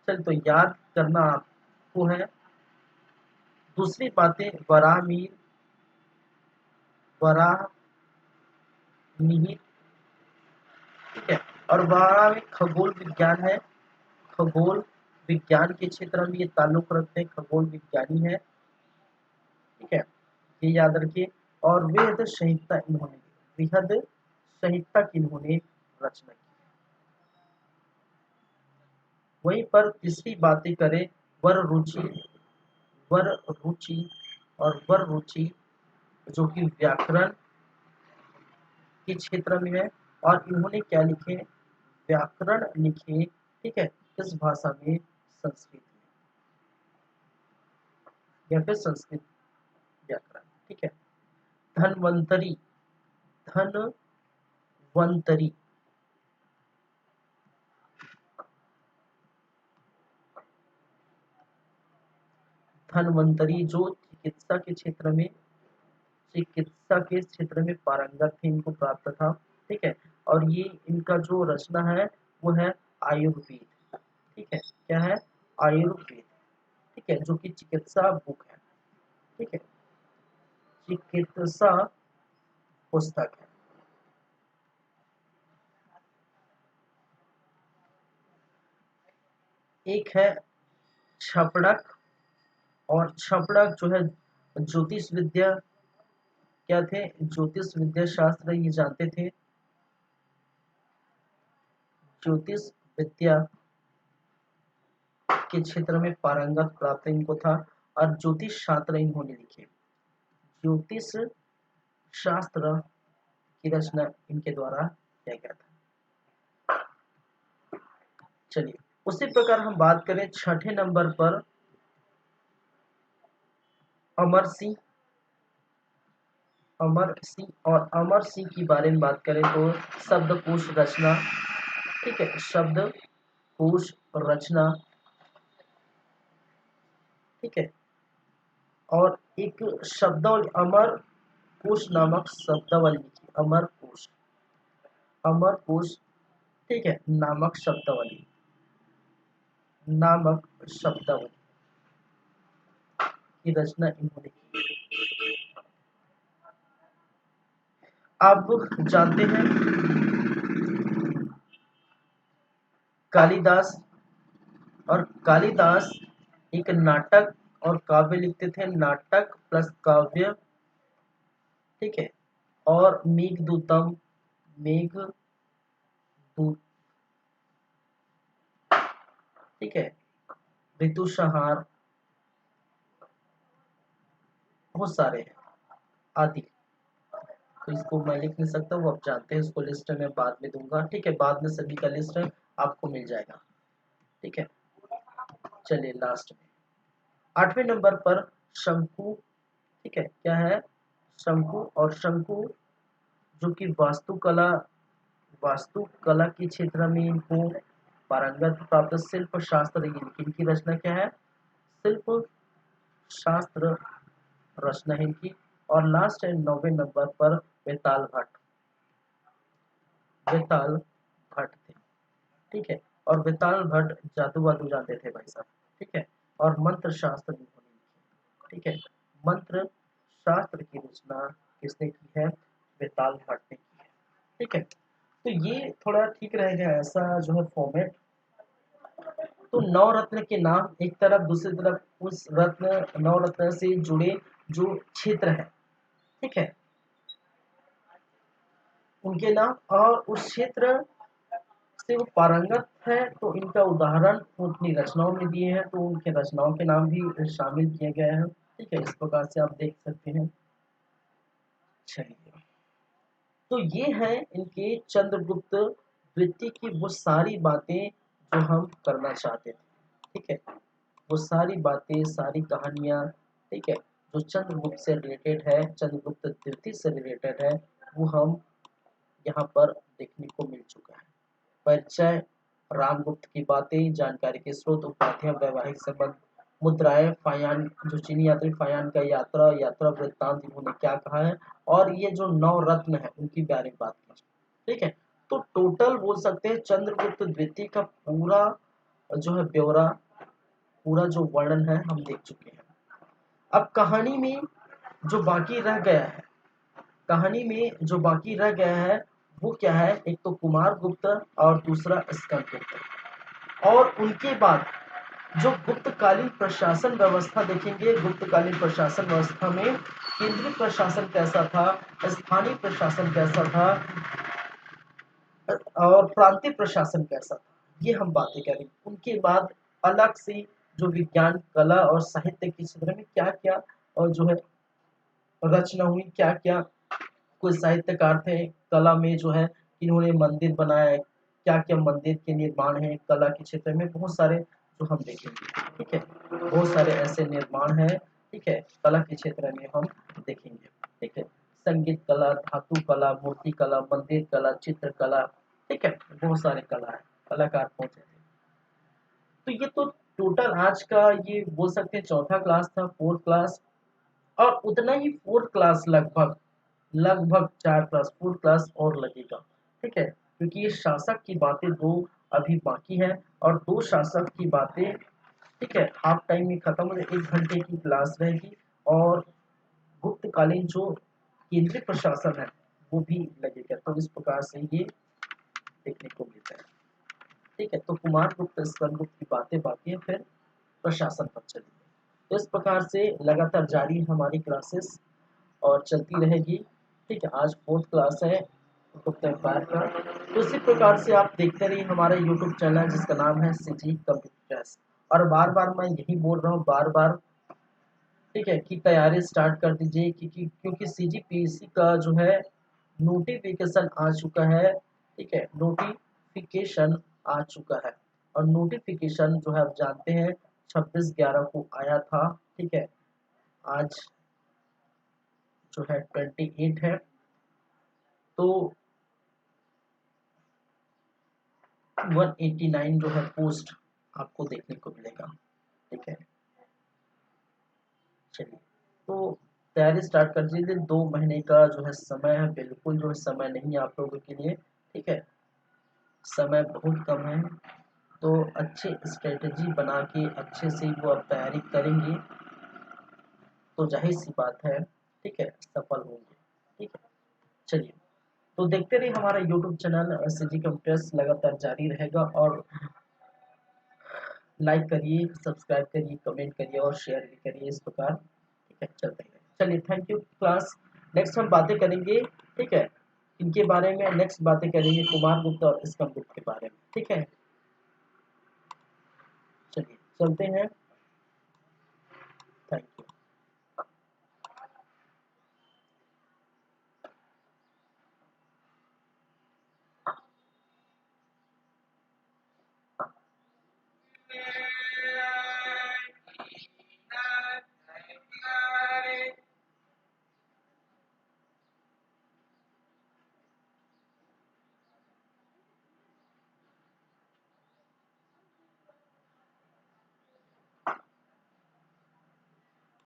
चल, तो याद करना आपको है। दूसरी बातें, वराह मीर, वराह मिहिर। ठीक है, और वराह में खगोल विज्ञान है, खगोल विज्ञान के क्षेत्र में ये ताल्लुक रखते हैं, खगोल विज्ञानी है, ठीक है, ये याद रखिए। और वृहद संहिता इन्होंने, वृहद संहिता की इन्होंने रचना की। वहीं पर तीसरी बातें करें, वर रुचि, वर रुचि और वर रुचि जो कि व्याकरण के क्षेत्र में है। और इन्होंने क्या लिखे, व्याकरण लिखे, ठीक है, किस भाषा में, संस्कृत में, या फिर संस्कृत व्याकरण, ठीक है। धन्वंतरी, धन्वंतरी, धन्वंतरी जो चिकित्सा के क्षेत्र में, चिकित्सा के क्षेत्र में पारंगत थे, इनको प्राप्त था, ठीक है। और ये इनका जो रचना है वो है आयुर्वेद, ठीक है, क्या है, आयुर्वेद, ठीक है, जो कि चिकित्सा बुक है, ठीक है, चिकित्सा पुस्तक है। एक है छपड़क, और छपड़क जो है ज्योतिष विद्या, क्या थे, ज्योतिष विद्या शास्त्र ये जानते थे, ज्योतिष विद्या के क्षेत्र में पारंगत प्राप्त इनको था। और ज्योतिष शास्त्र इन्होंने लिखे, ज्योतिष शास्त्र की रचना इनके द्वारा किया गया था। चलिए, उसी प्रकार हम बात करें छठे नंबर पर अमर सिंह, अमर सिंह। और अमर सिंह की बारे में बात करें तो शब्दकोश रचना, ठीक है, शब्दकोश रचना, ठीक है। और एक शब्दावली, अमर कोश नामक शब्दावली लिखी, अमर कोश, अमर कोश, ठीक है, नामक शब्दावली, नामक शब्दावली की रचना इन्होंने की। आप जानते हैं कालिदास, और कालिदास एक नाटक और काव्य लिखते थे, नाटक प्लस काव्य, ठीक है। और मेघदूतम, मेघदूत, ठीक है, ऋतुसंहार, बहुत सारे हैं आदि। तो इसको मैं लिख नहीं सकता, वो आप जानते हैं, इसको लिस्ट में बाद में दूंगा, ठीक है, बाद में सभी का लिस्ट आपको मिल जाएगा, ठीक है। चलिए लास्ट में आठवें नंबर पर शंकु, ठीक है, क्या है, शंकु। और शंकु जो कि वास्तुकला, वास्तुकला के क्षेत्र में इनको पारंगत प्राप्त, शिल्प शास्त्र, इनकी रचना क्या है, शिल्प शास्त्र रचना है इनकी। और लास्ट है 9वें नंबर पर बेताल भट्ट, बेताल भट्ट थे, ठीक है। और बेताल भट्ट जादू वादू जानते थे भाई साहब, ठीक है। और मंत्र शास्त्र इन्होंने लिखे, ठीक है, मंत्र शास्त्र की रचना किसने की है, बेताल भट्ट ने की है, ठीक है। तो ये थोड़ा ठीक रहेगा ऐसा जो है फॉर्मेट। तो नौ रत्न के नाम एक तरफ, दूसरी तरफ उस रत्न, नौ रत्न से जुड़े जो क्षेत्र है, ठीक है, उनके नाम, और उस क्षेत्र से वो पारंगत है तो इनका उदाहरण वो अपनी रचनाओं में दिए हैं, तो उनके रचनाओं के नाम भी शामिल किए गए हैं, ठीक है, इस प्रकार से आप देख सकते हैं। चलिए, तो ये है इनके चंद्रगुप्त द्वितीय की वो सारी बातें जो हम करना चाहते थे, ठीक है, वो सारी बातें, सारी कहानियां, ठीक है, जो चंद्रगुप्त से रिलेटेड है, चंद्रगुप्त द्वितीय से रिलेटेड है, वो हम यहाँ पर देखने को मिल चुका है। परिचय, रामगुप्त की बातें, जानकारी के स्रोत, उपाधियां, वैवाहिक संबंध, मुद्राएं, फायान, जो चीनी यात्री फायान का यात्रा, यात्रा वृत्तांत, इन्होंने क्या कहा है, और ये जो नौ रत्न है उनकी बारे में बात की, ठीक है। तो टोटल बोल सकते हैं चंद्रगुप्त द्वितीय का पूरा जो है ब्यौरा, पूरा जो वर्णन है हम देख चुके हैं। अब कहानी में जो बाकी रह गया है, कहानी में जो बाकी रह गया है वो क्या है, एक तो कुमार गुप्त और दूसरा स्कंद गुप्त। और उनके बाद जो गुप्तकालीन प्रशासन व्यवस्था देखेंगे, गुप्तकालीन प्रशासन व्यवस्था में केंद्रीय प्रशासन कैसा था, स्थानीय प्रशासन कैसा था और प्रांतीय प्रशासन कैसा था, ये हम बातें करेंगे। उनके बाद अलग से जो विज्ञान, कला और साहित्य के क्षेत्र में क्या क्या और जो है रचना हुई, क्या क्या कोई साहित्यकार थे, कला में जो है इन्होंने मंदिर बनाए, क्या क्या मंदिर के निर्माण है, कला के क्षेत्र में बहुत सारे जो हम देखेंगे, ठीक है, बहुत सारे ऐसे निर्माण है, ठीक है, कला के क्षेत्र में हम देखेंगे, ठीक है, संगीत कला, धातु कला, मूर्ति कला, मंदिर कला, चित्र कला, ठीक है, बहुत सारे कला है, कलाकार पहुंचे थे। तो ये तो टोटल आज का ये बोल सकते हैं चौथा क्लास था, फोर्थ क्लास, और उतना ही फोर्थ क्लास लगभग लगभग 4 क्लास, फोर्थ क्लास और लगेगा, ठीक है, क्योंकि ये शासक की बातें दो अभी बाकी है, और दो शासक की बातें, ठीक है, हाफ टाइम में खत्म हो जाए, 1 घंटे की क्लास रहेगी, और गुप्तकालीन जो केंद्रीय प्रशासन है वो भी लगेगा, तो इस प्रकार से ये देखने को मिलता है, ठीक है। तो कुमार गुप्त, स्कंद गुप्त की बातें बाकी है, फिर प्रशासन पर चलेंगे। तो इस प्रकार से लगातार जारी हमारी क्लासेस और चलती रहेगी, ठीक है। आज फोर्थ क्लास है गुप्त एम्पायर का। तो इसी प्रकार से आप देखते रहिए हमारा यूट्यूब चैनल जिसका नाम है सीजी कंप्यूटर्स, और बार बार मैं यही बोल रहा हूँ, बार बार, ठीक है, कि तैयारी स्टार्ट कर दीजिए, क्योंकि सीजीपीएससी का जो है नोटिफिकेशन आ चुका है, ठीक है, नोटिफिकेशन आ चुका है, और नोटिफिकेशन जो है आप जानते हैं 26/11 को आया था, ठीक है। आज जो है 28 है, तो 189 जो है पोस्ट आपको देखने को मिलेगा, ठीक है। चलिए, तो तैयारी स्टार्ट कर दीजिए, 2 महीने का जो है समय है, बिल्कुल जो है समय नहीं है आप लोगों के लिए, ठीक है, समय बहुत कम है। तो अच्छे स्ट्रेटजी बना के अच्छे से वो आप तैयारी करेंगे तो जाहिर सी बात है, ठीक है, सफल होंगे, ठीक है। चलिए, तो देखते रहिए हमारा यूट्यूब चैनल सीजी कंप्यूटर्स लगातार जारी रहेगा, और लाइक करिए, सब्सक्राइब करिए, कमेंट करिए और शेयर भी करिए, इस प्रकार, ठीक है, चलते हैं। चलिए, थैंक यू क्लास। नेक्स्ट हम बातें करेंगे, ठीक है, इनके बारे में नेक्स्ट बातें करेंगे, कुमार गुप्ता और स्कंद गुप्त के बारे में, ठीक है। चलिए, चलते हैं।